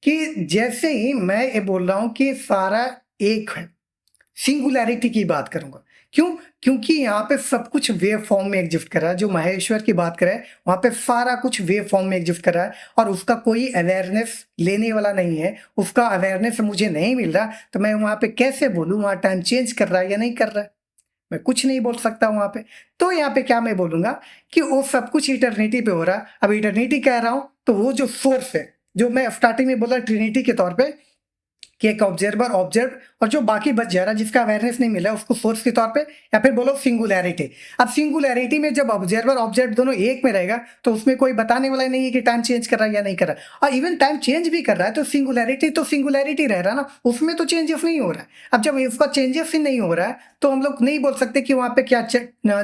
[SPEAKER 1] कि जैसे ही मैं ये बोल रहा हूँ कि सारा एक है, सिंगुलैरिटी की बात करूंगा, क्यों, क्योंकि यहाँ पे सब कुछ वेव फॉर्म में एग्जिस्ट कर रहा है। जो महेश्वर की बात करें वहां पे सारा कुछ वेव फॉर्म में एग्जिस्ट कर रहा है, और उसका कोई अवेयरनेस लेने वाला नहीं है, उसका अवेयरनेस मुझे नहीं मिल रहा, तो मैं वहां पे कैसे बोलूँ वहां टाइम चेंज कर रहा है या नहीं कर रहा है, मैं कुछ नहीं बोल सकता वहां पे। तो यहाँ पे क्या मैं बोलूंगा कि वो सब कुछ इटर्निटी पे हो रहा है। अब इटर्निटी कह रहा हूं तो वो जो सोर्स है, जो मैं स्टार्टिंग में बोला ट्रिनिटी के तौर पे, कि एक ऑब्जर्वर ऑब्जर्व और जो बाकी बच जा रहा है जिसका अवेयरनेस नहीं मिला उसको सोर्स के तौर पे, या फिर बोलो सिंगुलैरिटी। अब सिंगुलैरिटी में जब ऑब्जर्वर ऑब्जर्व दोनों एक में रहेगा तो उसमें कोई बताने वाला नहीं है कि टाइम चेंज कर रहा है या नहीं कर रहा है। और इवन टाइम चेंज भी कर रहा है तो सिंगुलैरिटी रह रहा है ना, उसमें तो चेंजेस नहीं हो रहा है। अब जब उसका चेंजेस ही नहीं हो रहा है तो हम लोग नहीं बोल सकते कि वहां पे क्या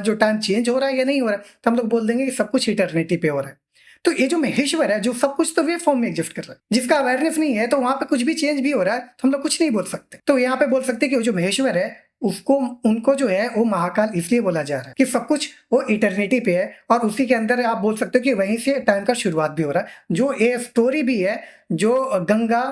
[SPEAKER 1] जो टाइम चेंज हो रहा है या नहीं हो रहा है, तो हम लोग बोल देंगे कि सब कुछ इटर्निटी पे हो रहा है। तो ये जो महेश्वर है जो सब कुछ तो वेव फॉर्म में एग्जिस्ट कर रहा है, जिसका अवेयरनेस नहीं है तो वहां पे कुछ भी चेंज भी हो रहा है तो हम लोग कुछ नहीं बोल सकते। तो यहाँ पे बोल सकते कि वो जो महेश्वर है उसको उनको जो है वो महाकाल इसलिए बोला जा रहा है कि सब कुछ वो इटर्निटी पे है और उसी के अंदर आप बोल सकते हो कि वहीं से टाइम का शुरुआत भी हो रहा है। जो ये स्टोरी भी है जो गंगा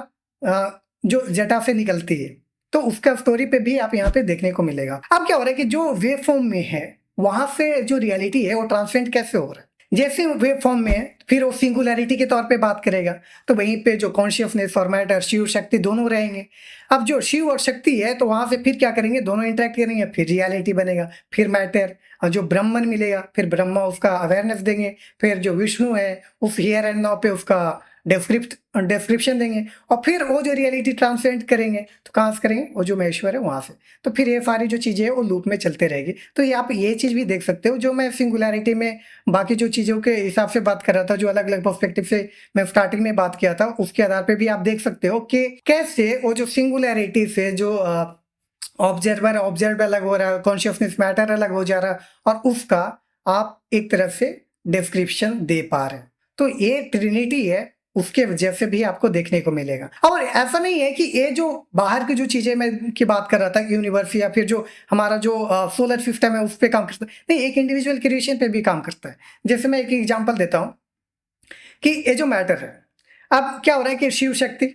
[SPEAKER 1] जो जटा से निकलती है तो उसका स्टोरी पे भी आप यहाँ पे देखने को मिलेगा। अब क्या हो रहा है कि जो वेव फॉर्म में है वहां से जो रियलिटी है वो ट्रांसलेट कैसे हो रहा है, जैसे वेव फॉर्म में है फिर वो सिंगुलैरिटी के तौर पे बात करेगा तो वहीं पे जो कॉन्शियसनेस फॉर्मेट और शिव शक्ति दोनों रहेंगे। अब जो शिव और शक्ति है तो वहां से फिर क्या करेंगे, दोनों इंटरेक्ट करेंगे, फिर रियलिटी बनेगा, फिर मैटर और जो ब्रह्मन मिलेगा, फिर ब्रह्मा उसका अवेयरनेस देंगे, फिर जो विष्णु है उस हियर एंड नाउ पे उसका डिस्क्रिप्शन देंगे और फिर वो जो रियलिटी ट्रांसलेट करेंगे तो कहाँ से करेंगे, वो जो महेश्वर है वहां से। तो फिर ये सारी जो चीजें है वो लूप में चलते रहेगी। तो ये आप ये चीज भी देख सकते हो जो मैं सिंगुलैरिटी में बाकी जो चीजों के हिसाब से बात कर रहा था, जो अलग अलग पर्सपेक्टिव से मैं स्टार्टिंग में बात किया था, उसके आधार पे भी आप देख सकते हो कि कैसे वो जो सिंगुलैरिटी से जो ऑब्जर्व अलग हो रहा है, कॉन्शियसनेस मैटर अलग हो जा रहा है और उसका आप एक तरह से डिस्क्रिप्शन दे पा रहे हैं। तो ये ट्रिनिटी है, उसके वजह से भी आपको देखने को मिलेगा। और ऐसा नहीं है कि ये जो बाहर की जो चीजें मैं की बात कर रहा था, यूनिवर्स या फिर जो हमारा जो सोलर सिस्टम है उस पर काम करता है, नहीं, एक इंडिविजुअल क्रिएशन पे भी काम करता है। जैसे मैं एक एग्जांपल देता हूँ कि ये जो मैटर है, अब क्या हो रहा है कि शिव शक्ति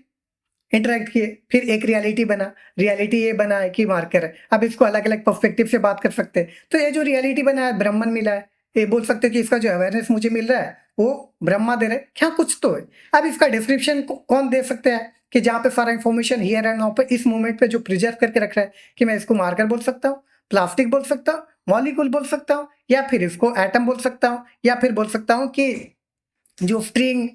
[SPEAKER 1] इंटरेक्ट किए, फिर एक रियलिटी बना, रियलिटी ये बना है कि मार्कर है। अब इसको अलग अलग पर्सपेक्टिव से बात कर सकते हैं। तो ये जो रियलिटी बना है ब्रह्मन मिला है, ये बोल सकते हैं कि इसका जो अवेयरनेस मुझे मिल रहा है वो ब्रह्मा दे रहे हैं, क्या कुछ तो है। अब इसका डिस्क्रिप्शन कौन दे सकते हैं कि जहाँ पे सारा इंफॉर्मेशन हियर एंड नाउ पे इस मोमेंट पे जो प्रिजर्व करके रख रहा है, कि मैं इसको मार्कर बोल सकता हूँ, प्लास्टिक बोल सकता हूँ, मॉलिक्यूल बोल सकता हूँ, या फिर इसको एटम बोल सकता हूँ, या फिर बोल सकता हूँ कि जो स्ट्रिंग,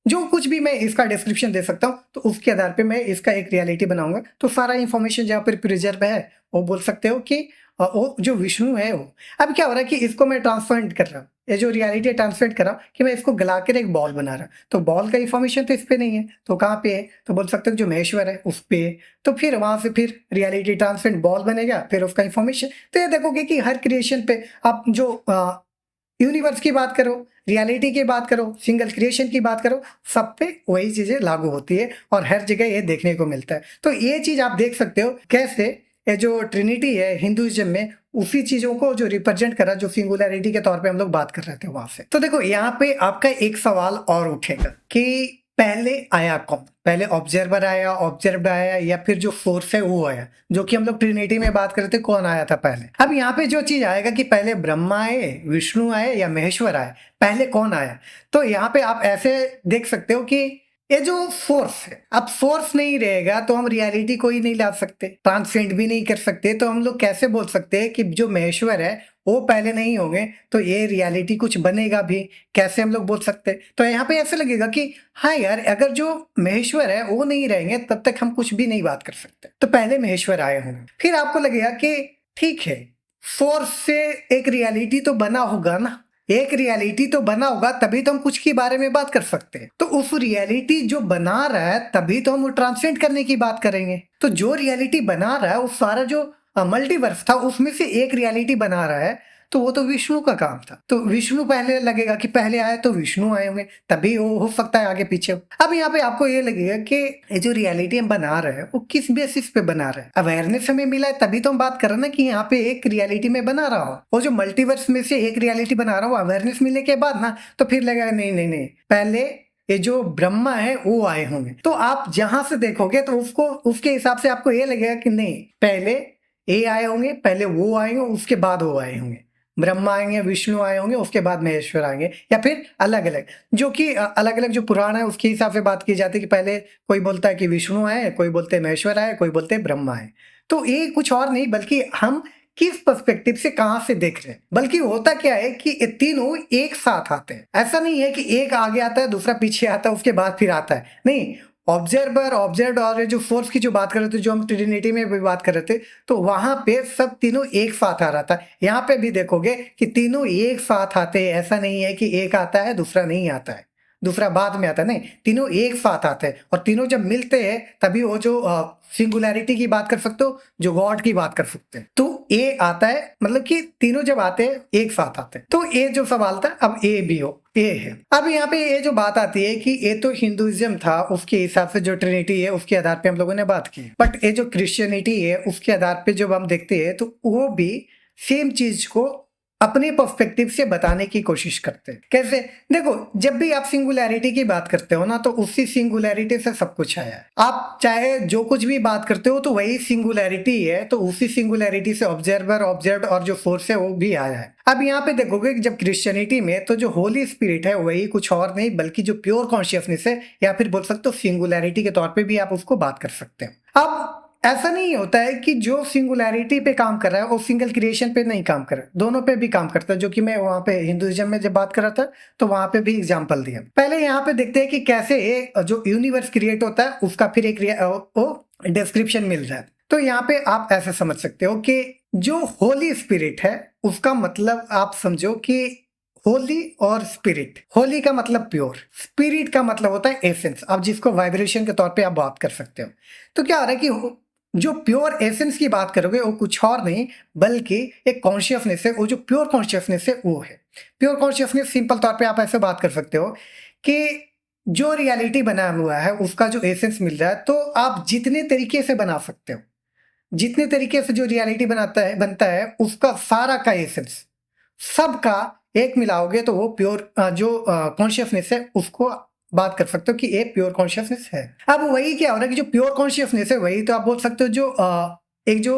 [SPEAKER 1] जो कुछ भी मैं इसका डिस्क्रिप्शन दे सकता हूँ, तो उसके आधार पे मैं इसका एक रियलिटी बनाऊंगा। तो सारा इंफॉर्मेशन जहाँ पर प्रिजर्व है वो बोल सकते हो कि वो जो विष्णु है वो। अब क्या हो रहा है कि इसको मैं ट्रांसफर कर रहा हूँ, ये जो रियलिटी ट्रांसलेट कर रहा हूँ कि मैं इसको गला कर एक बॉल बना रहा हूँ, तो बॉल का इंफॉर्मेशन तो इस पे नहीं है, तो कहाँ पे है, तो बोल सकते हो जो महेश्वर है उस पे है। तो फिर वहां से फिर रियलिटी ट्रांसलेट बॉल बनेगा, फिर उसका इंफॉर्मेशन। तो ये देखोगे कि हर क्रिएशन पे आप जो यूनिवर्स की बात करो, रियलिटी की बात करो, सिंगल क्रिएशन की बात करो, सब पे वही चीजें लागू होती है और हर जगह ये देखने को मिलता है। तो ये चीज आप देख सकते हो कैसे ये जो ट्रिनिटी है हिंदुइज्म में उसी चीजों को जो रिप्रेजेंट कर रहा है, जो सिंगुलैरिटी के तौर पे हम लोग बात कर रहे थे वहां से। तो देखो यहाँ पे आपका एक सवाल और उठेगा कि पहले आया कौन, पहले ऑब्जर्वर आया, ऑब्जर्व आया, या फिर जो फोर्स है वो आया, जो कि हम लोग ट्रिनिटी में बात करते कौन आया था पहले। अब यहाँ पे जो चीज आएगा कि पहले ब्रह्मा आए, विष्णु आए या महेश्वर आए, पहले कौन आया। तो यहाँ पे आप ऐसे देख सकते हो कि ये जो फोर्स है, अब फोर्स नहीं रहेगा तो हम रियलिटी को ही नहीं ला सकते, ट्रांससेंड भी नहीं कर सकते। तो हम लोग कैसे बोल सकते हैं कि जो महेश्वर है वो पहले नहीं होंगे तो ये रियलिटी कुछ बनेगा भी, कैसे हम लोग बोल सकते हैं। तो यहाँ पे ऐसे लगेगा कि हाँ यार, अगर जो महेश्वर है वो नहीं रहेंगे तब तक हम कुछ भी नहीं बात कर सकते, तो पहले महेश्वर आए होंगे। फिर आपको लगेगा कि ठीक है, फोर्स से एक रियलिटी तो बना होगा ना, एक रियलिटी तो बना होगा तभी तो हम कुछ के बारे में बात कर सकते हैं। तो उस रियलिटी जो बना रहा है तभी तो हम वो ट्रांसलेट करने की बात करेंगे। तो जो रियलिटी बना रहा है वो सारा जो मल्टीवर्स था उसमें से एक रियलिटी बना रहा है, तो वो तो विष्णु का काम था। तो विष्णु पहले लगेगा कि पहले आए तो विष्णु आए होंगे, तभी वो हो सकता है आगे पीछे। अब यहाँ पे आपको ये लगेगा कि ये जो रियलिटी हम बना रहे हैं वो किस बेसिस पे बना रहे हैं। अवेयरनेस हमें मिला है तभी तो हम बात कर रहे हैं ना कि यहाँ पे एक रियलिटी में बना रहा हूँ, वो जो मल्टीवर्स में से एक रियलिटी बना रहा हूँ अवेयरनेस मिलने के बाद ना, तो फिर लगेगा नहीं नहीं नहीं, पहले ये जो ब्रह्मा है वो आए होंगे। तो आप जहां से देखोगे तो उसको उसके हिसाब से आपको ये लगेगा कि नहीं, पहले ये आए होंगे, पहले वो आएंगे, उसके बाद वो आए होंगे, ब्रह्मा आएंगे, विष्णु आए होंगे, उसके बाद महेश्वर आएंगे, या फिर अलग अलग, जो कि अलग अलग जो पुराण है उसके हिसाब से बात की जाती है कि पहले कोई बोलता है कि विष्णु आए, कोई बोलते हैं महेश्वर आए, कोई बोलते हैं ब्रह्मा आए। तो ये कुछ और नहीं बल्कि हम किस पर्सपेक्टिव से कहां से देख रहे हैं। बल्कि होता क्या है कि ये तीनों एक साथ आते हैं, ऐसा नहीं है कि एक आगे आता है दूसरा पीछे आता है उसके बाद फिर आता है, नहीं, ऑब्जर्वर, ऑब्जर्व्ड और जो फोर्स की जो बात कर रहे थे, जो हम ट्रिनिटी में भी बात कर रहे थे, तो वहां पे सब तीनों एक साथ आ रहा था। यहाँ पे भी देखोगे कि तीनों एक साथ आते हैं, ऐसा नहीं है कि एक आता है दूसरा नहीं आता है, दूसरा बाद में आता है, नहीं, तीनों एक साथ आते हैं और तीनों जब मिलते हैं तभी वो जो सिंगुलैरिटी की बात कर सकते हो, जो गॉड की बात कर सकते हैं। तो ए आता है, मतलब कि तीनों जब आते हैं एक साथ आते हैं। तो ए जो सवाल था, अब ए भी हो, ए है। अब यहाँ पे ये जो बात आती है कि ये तो हिंदुइज्म था, उसके हिसाब से जो ट्रिनिटी है उसके आधार पे हम लोगों ने बात की, बट ये जो क्रिश्चियनिटी है उसके आधार पे जब हम देखते हैं तो वो भी सेम चीज को अपने पर्सपेक्टिव से बताने की कोशिश करते हैं। कैसे? देखो, जब भी आप सिंगुलैरिटी की बात करते हो ना, तो उसी सिंगुलैरिटी से सब कुछ आया है। आप चाहे जो कुछ भी बात करते हो तो वही सिंगुलैरिटी है, तो उसी सिंगुलैरिटी से ऑब्जर्वर, ऑब्जर्व्ड और जो फोर्स है वो भी आया है। अब यहाँ पे देखोगे कि जब क्रिश्चियनिटी में तो जो होली स्पिरिट है वही कुछ और नहीं बल्कि जो प्योर कॉन्शियसनेस है, या फिर बोल सकते हो सिंगुलैरिटी के तौर पे भी आप उसको बात कर सकते हो। अब ऐसा नहीं होता है कि जो सिंगुलैरिटी पे काम कर रहा है वो सिंगल क्रिएशन पे नहीं काम कर रहा है, दोनों पे भी काम करता है, जो कि मैं वहां पे हिंदुइज्म में जब बात कर रहा था तो वहां पे भी एग्जांपल दिया। पहले यहाँ पे देखते हैं कि कैसे जो यूनिवर्स क्रिएट होता है उसका फिर एक डिस्क्रिप्शन मिल रहा है। तो यहाँ पे आप ऐसे समझ सकते हो कि जो होली स्पिरिट है उसका मतलब आप समझो कि होली और स्पिरिट, होली का मतलब प्योर, स्पिरिट का मतलब होता है एसेंस, आप जिसको वाइब्रेशन के तौर पे आप बात कर सकते हो। तो क्या हो रहा है कि जो प्योर एसेंस की बात करोगे वो कुछ और नहीं बल्कि एक कॉन्शियसनेस है, वो जो प्योर कॉन्शियसनेस है वो है। प्योर कॉन्शियसनेस सिंपल तौर पे आप ऐसे बात कर सकते हो कि जो रियलिटी बना हुआ है उसका जो एसेंस मिल रहा है, तो आप जितने तरीके से बना सकते हो, जितने तरीके से जो रियलिटी बनता है उसका सारा का एसेंस सबका एक मिलाओगे तो वो प्योर जो कॉन्शियसनेस है उसको बात कर सकते हो कि ये प्योर कॉन्शियसनेस है। अब वही क्या हो रहा है कि जो प्योर कॉन्शियसनेस है वही तो आप बोल सकते हो जो एक जो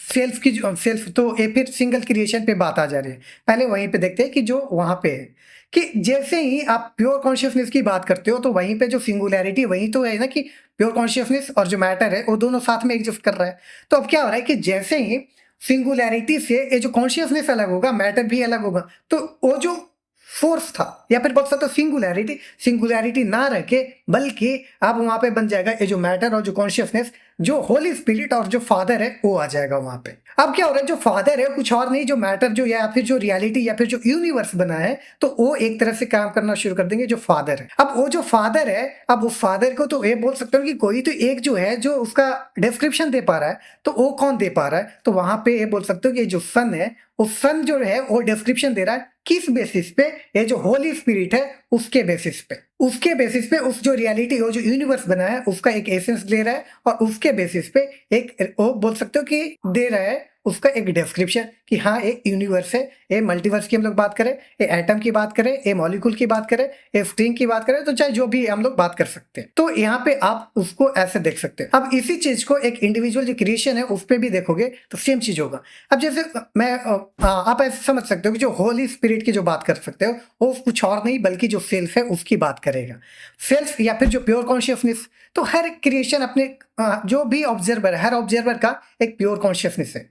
[SPEAKER 1] सेल्फ की सेल्फ, तो ये फिर सिंगल क्रिएशन पे बात आ जा रही है। पहले वहीं पे देखते हैं कि जो वहां पे है कि जैसे ही आप प्योर कॉन्शियसनेस की बात करते हो तो वहीं पे जो सिंगुलैरिटी वही तो है ना, कि प्योर कॉन्शियसनेस और जो मैटर है वो दोनों साथ में एग्जिस्ट कर रहा है। तो अब क्या हो रहा है कि जैसे ही सिंगुलैरिटी से ये जो कॉन्शियसनेस अलग होगा, मैटर भी अलग होगा, तो वो जो फोर्स था या फिर बोल सकते हो सिंगुलैरिटी ना रखे बल्कि अब वहां पे बन जाएगा ये जो मैटर और जो कॉन्शियसनेस, जो होली स्पिरिट और जो फादर है वो आ जाएगा वहां पे। अब क्या हो रहा है, जो फादर है कुछ और नहीं, जो मैटर जो या फिर जो रियलिटी या फिर जो यूनिवर्स बना है तो वो एक तरह से काम करना शुरू कर देंगे जो फादर है। अब वो जो फादर है, अब वो फादर को तो ये बोल सकते हो कि कोई तो एक जो है जो उसका डिस्क्रिप्शन दे पा रहा है, तो वो कौन दे पा रहा है, तो वहां पे ये बोल सकते हो कि जो सन है, वो सन जो है वो डिस्क्रिप्शन दे रहा है किस बेसिस पे, ये जो होली स्पिरिट है उसके बेसिस पे, उस जो रियलिटी हो जो यूनिवर्स बना है उसका एक एसेंस दे रहा है और उसके बेसिस पे एक वो बोल सकते हो कि दे रहा है उसका एक डिस्क्रिप्शन कि हाँ एक यूनिवर्स है, ये मल्टीवर्स की हम लोग बात करें, ये एटम की बात करें, ये मॉलिक्यूल की बात करें, ये स्ट्रिंग की बात करें, तो चाहे जो भी हम लोग बात कर सकते हैं। तो यहाँ पे आप उसको ऐसे देख सकते हैं। अब इसी चीज को एक इंडिविजुअल जो क्रिएशन है उस पर भी देखोगे तो सेम चीज होगा। अब जैसे मैं आप ऐसे समझ सकते हो कि जो होली स्पिरिट की जो बात कर सकते हो वो कुछ और नहीं बल्कि जो सेल्फ है उसकी बात करेगा, सेल्फ या फिर जो प्योर कॉन्शियसनेस। तो हर क्रिएशन अपने जो भी ऑब्जर्वर है, हर ऑब्जर्वर का एक प्योर कॉन्शियसनेस है,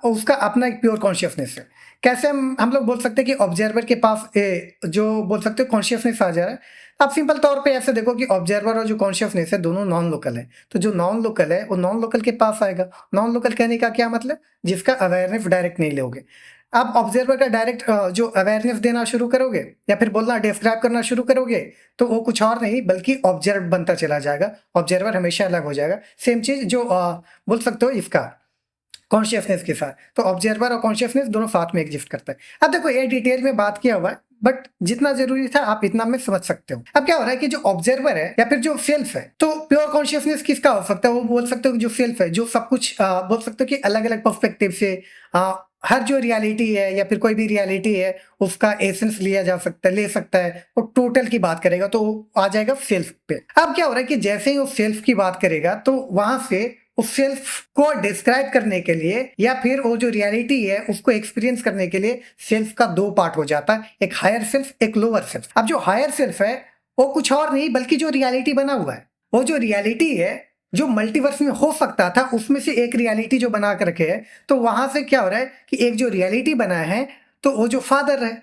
[SPEAKER 1] उसका अपना एक प्योर कॉन्शियसनेस है। कैसे हम लोग बोल सकते हैं कि ऑब्जर्वर के पास जो बोल सकते हो कॉन्शियसनेस आ जा रहा है। आप सिंपल तौर पे ऐसे देखो कि ऑब्जर्वर और जो कॉन्शियसनेस है दोनों नॉन लोकल है, तो जो नॉन लोकल है वो नॉन लोकल के पास आएगा। नॉन लोकल कहने का क्या मतलब, जिसका अवेयरनेस डायरेक्ट नहीं लोगे। आप ऑब्जर्वर का डायरेक्ट जो अवेयरनेस देना शुरू करोगे या फिर बोलना डिस्क्राइब करना शुरू करोगे तो वो कुछ और नहीं बल्कि ऑब्जर्व बनता चला जाएगा, ऑब्जर्वर हमेशा अलग हो जाएगा। सेम चीज जो बोल सकते हो इसका कॉन्शियसनेस के साथ, तो ऑब्जर्वर और कॉन्शियसनेस दोनों साथ में एग्जिस्ट करता है। अब देखो ये डिटेल में बात किया हुआ है बट जितना जरूरी था आप इतना में समझ सकते हो। अब क्या हो रहा है कि जो ऑब्जर्वर है या फिर जो सेल्फ है, तो प्योर कॉन्शियसनेस किसका हो सकता है, वो बोल सकते हो जो सेल्फ है, जो सब कुछ बोल सकते हो कि अलग अलग पर्सपेक्टिव से हर जो रियलिटी है या फिर कोई भी रियलिटी है उसका एसेंस लिया जा सकता है, ले सकता है, वो टोटल की बात करेगा तो आ जाएगा सेल्फ पे। अब क्या हो रहा है कि जैसे ही वो सेल्फ की बात करेगा तो वहां से उस सेल्फ को डिस्क्राइब करने के लिए या फिर वो जो रियलिटी है उसको एक्सपीरियंस करने के लिए सेल्फ का दो पार्ट हो जाता है, एक हायर सेल्फ, एक लोअर सेल्फ। अब जो हायर सेल्फ है वो कुछ और नहीं बल्कि जो रियलिटी बना हुआ है, वो जो रियलिटी है जो मल्टीवर्स में हो सकता था उसमें से एक रियलिटी जो बना कर रखे है। तो वहां से क्या हो रहा है कि एक जो रियलिटी बना है तो वो जो फादर है,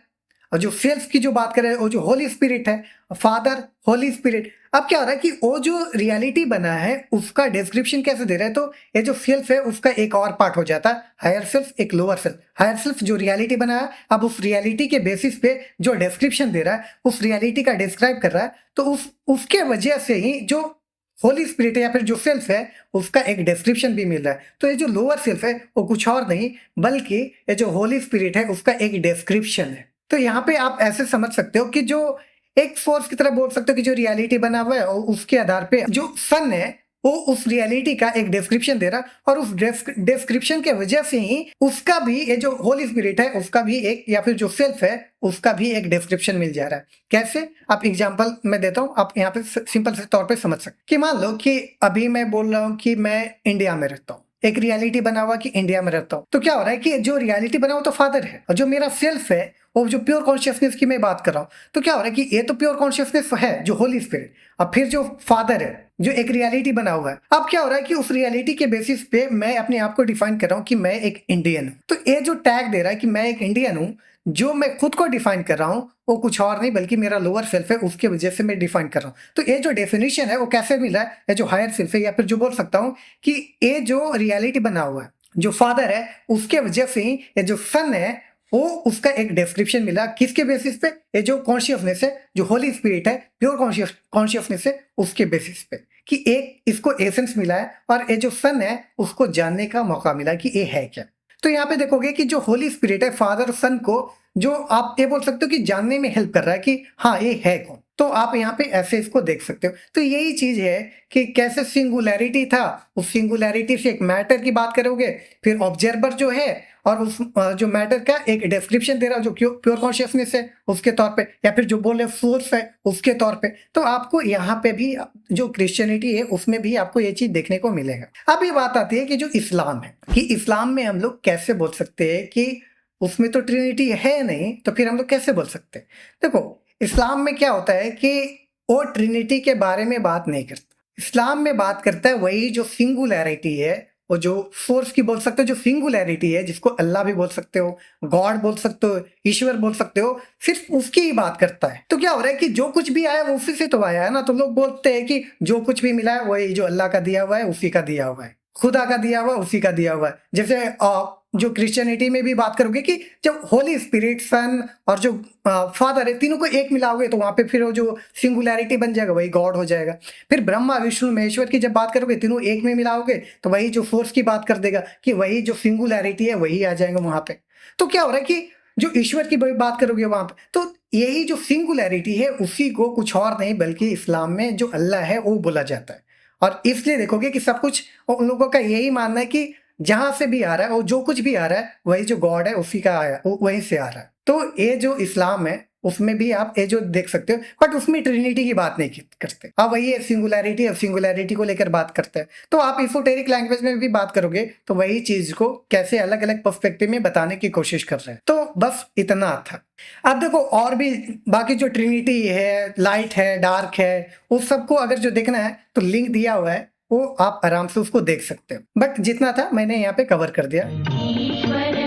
[SPEAKER 1] और जो सेल्फ की जो बात करें, वो जो होली स्पिरिट है, फादर, होली स्पिरिट। अब क्या हो रहा है कि वो जो रियलिटी बना है उसका डिस्क्रिप्शन कैसे दे रहा है, तो ये जो सेल्फ है उसका एक और पार्ट हो जाता है हायर सेल्फ, एक लोअर सेल्फ। हायर सेल्फ जो रियलिटी बना है, अब उस रियलिटी के बेसिस पे जो डिस्क्रिप्शन दे रहा है, उस रियलिटी का डिस्क्राइब कर रहा है, तो उसके वजह से ही जो होली स्पिरिट है या फिर जो सेल्फ है उसका एक डिस्क्रिप्शन भी मिल रहा है। तो ये जो लोअर सेल्फ है वो कुछ और नहीं बल्कि ये जो होली स्पिरिट है उसका एक डिस्क्रिप्शन है। तो यहाँ पे आप ऐसे समझ सकते हो कि जो एक फोर्स की तरह बोल सकते हो कि जो रियलिटी बना हुआ है और उसके आधार पे जो सन है वो उस रियलिटी का एक डिस्क्रिप्शन दे रहा और उस डिस्क्रिप्शन के वजह से ही उसका भी, ये जो होली स्पिरिट है उसका भी एक, या फिर जो सेल्फ है उसका भी एक डिस्क्रिप्शन मिल जा रहा है। कैसे, आप एग्जांपल मैं देता हूं, आप यहाँ पे सिंपल से तौर पे समझ सकते कि मान लो कि अभी मैं बोल रहा हूँ कि मैं इंडिया में रहता हूँ, एक रियलिटी बना हुआ कि इंडिया में रहता हूँ। तो क्या हो रहा है कि जो रियलिटी बना हुआ तो फादर है, और जो मेरा सेल्फ है वो जो प्योर कॉन्शियसनेस की मैं बात कर रहा हूँ, तो क्या हो रहा है कि ये तो प्योर कॉन्शियसनेस है जो होली स्पिरिट, और फिर जो फादर है जो एक रियलिटी बना हुआ है। अब क्या हो रहा है कि उस रियलिटी के बेसिस पे मैं अपने आप को डिफाइन कर रहा हूँ कि मैं एक इंडियन हूँ। तो ये जो टैग दे रहा है कि मैं एक इंडियन हूँ, जो मैं खुद को डिफाइन कर रहा हूँ वो कुछ और नहीं बल्कि मेरा लोअर सेल्फ है, उसके वजह से मैं डिफाइन कर रहा हूँ। तो ये जो डेफिनेशन है वो कैसे मिला है, ये जो हायर सेल्फ है, या फिर जो बोल सकता हूँ कि ये जो रियलिटी बना हुआ है जो फादर है उसके वजह से ही ये जो सन है वो उसका एक डिस्क्रिप्शन मिला। किसके बेसिस पे, ये जो कॉन्शियसनेस है, जो होली स्पिरिट है, प्योर कॉन्शियसनेस है, उसके बेसिस पे कि एक इसको एसेंस मिला है और ये जो सन है उसको जानने का मौका मिला कि ये है क्या। तो यहाँ पे देखोगे कि जो होली स्पिरिट है फादर और सन को जो आप ये बोल सकते हो कि जानने में हेल्प कर रहा है कि हाँ ये है कौन। तो आप यहाँ पे ऐसे इसको देख सकते हो। तो यही चीज है कि कैसे सिंगुलैरिटी था, उस सिंगुलैरिटी से एक मैटर की बात करोगे, फिर ऑब्जर्वर जो है और उस जो मैटर का एक डिस्क्रिप्शन दे रहा है जो प्योर कॉन्शियसनेस है उसके तौर पे, या फिर जो बोले सोर्स है उसके तौर पे। तो आपको यहाँ पे भी जो क्रिश्चियनिटी है उसमें भी आपको ये चीज देखने को मिलेगा। अब ये बात आती है कि जो इस्लाम है, कि इस्लाम में हम लोग कैसे बोल सकते हैं कि उसमें तो ट्रिनिटी है नहीं, तो फिर हम लोग कैसे बोल सकते हैं। देखो इस्लाम में क्या होता है कि वो ट्रिनिटी के बारे में बात नहीं करता। इस्लाम में बात करता है वही जो सिंगुलैरिटी है, वो जो सोर्स की बोल सकते हो, जो सिंगुलैरिटी है जिसको अल्लाह भी बोल सकते हो, गॉड बोल सकते हो, ईश्वर बोल सकते हो, सिर्फ उसकी ही बात करता है। तो क्या हो रहा है कि जो कुछ भी आया वो उसी से तो आया है ना। तो लोग बोलते हैं कि जो कुछ भी मिला है वही जो अल्लाह का दिया हुआ है उसी का दिया हुआ है, खुदा का दिया हुआ उसी का दिया हुआ है। जैसे जो क्रिश्चियनिटी में भी बात करोगे कि जब होली स्पिरिट, सन और जो फादर है तीनों को एक मिलाओगे तो वहां पे फिर वो जो सिंगुलैरिटी बन जाएगा वही गॉड हो जाएगा। फिर ब्रह्मा विष्णु महेश्वर की जब बात करोगे तीनों एक में मिलाओगे तो वही जो फोर्स की बात कर देगा कि वही जो सिंगुलैरिटी है वही आ जाएगा वहां पे। तो क्या हो रहा है कि जो ईश्वर की बात करोगे वहां पे, तो यही जो सिंगुलैरिटी है उसी को कुछ और नहीं बल्कि इस्लाम में जो अल्लाह है वो बोला जाता है। और इसलिए देखोगे कि सब कुछ उन लोगों का यही मानना है कि जहां से भी आ रहा है और जो कुछ भी आ रहा है वही जो गॉड है उसी का आया, वहीं से आ रहा है। तो ये जो इस्लाम है उसमें भी आप ये जो देख सकते हो, बट उसमें ट्रिनिटी की बात नहीं करते। हाँ वही है सिंगुलैरिटी, और सिंगुलैरिटी को लेकर बात करते हैं। तो आप इफोटेरिक लैंग्वेज में भी बात करोगे तो वही चीज को कैसे अलग अलग पर्सपेक्टिव में बताने की कोशिश कर रहे हैं। तो बस इतना था। अब देखो और भी बाकी जो ट्रिनिटी है, लाइट है, डार्क है, उस सबको अगर जो देखना है तो लिंक दिया हुआ है, वो आप आराम से उसको देख सकते हो। बट जितना था मैंने यहाँ पे कवर कर दिया।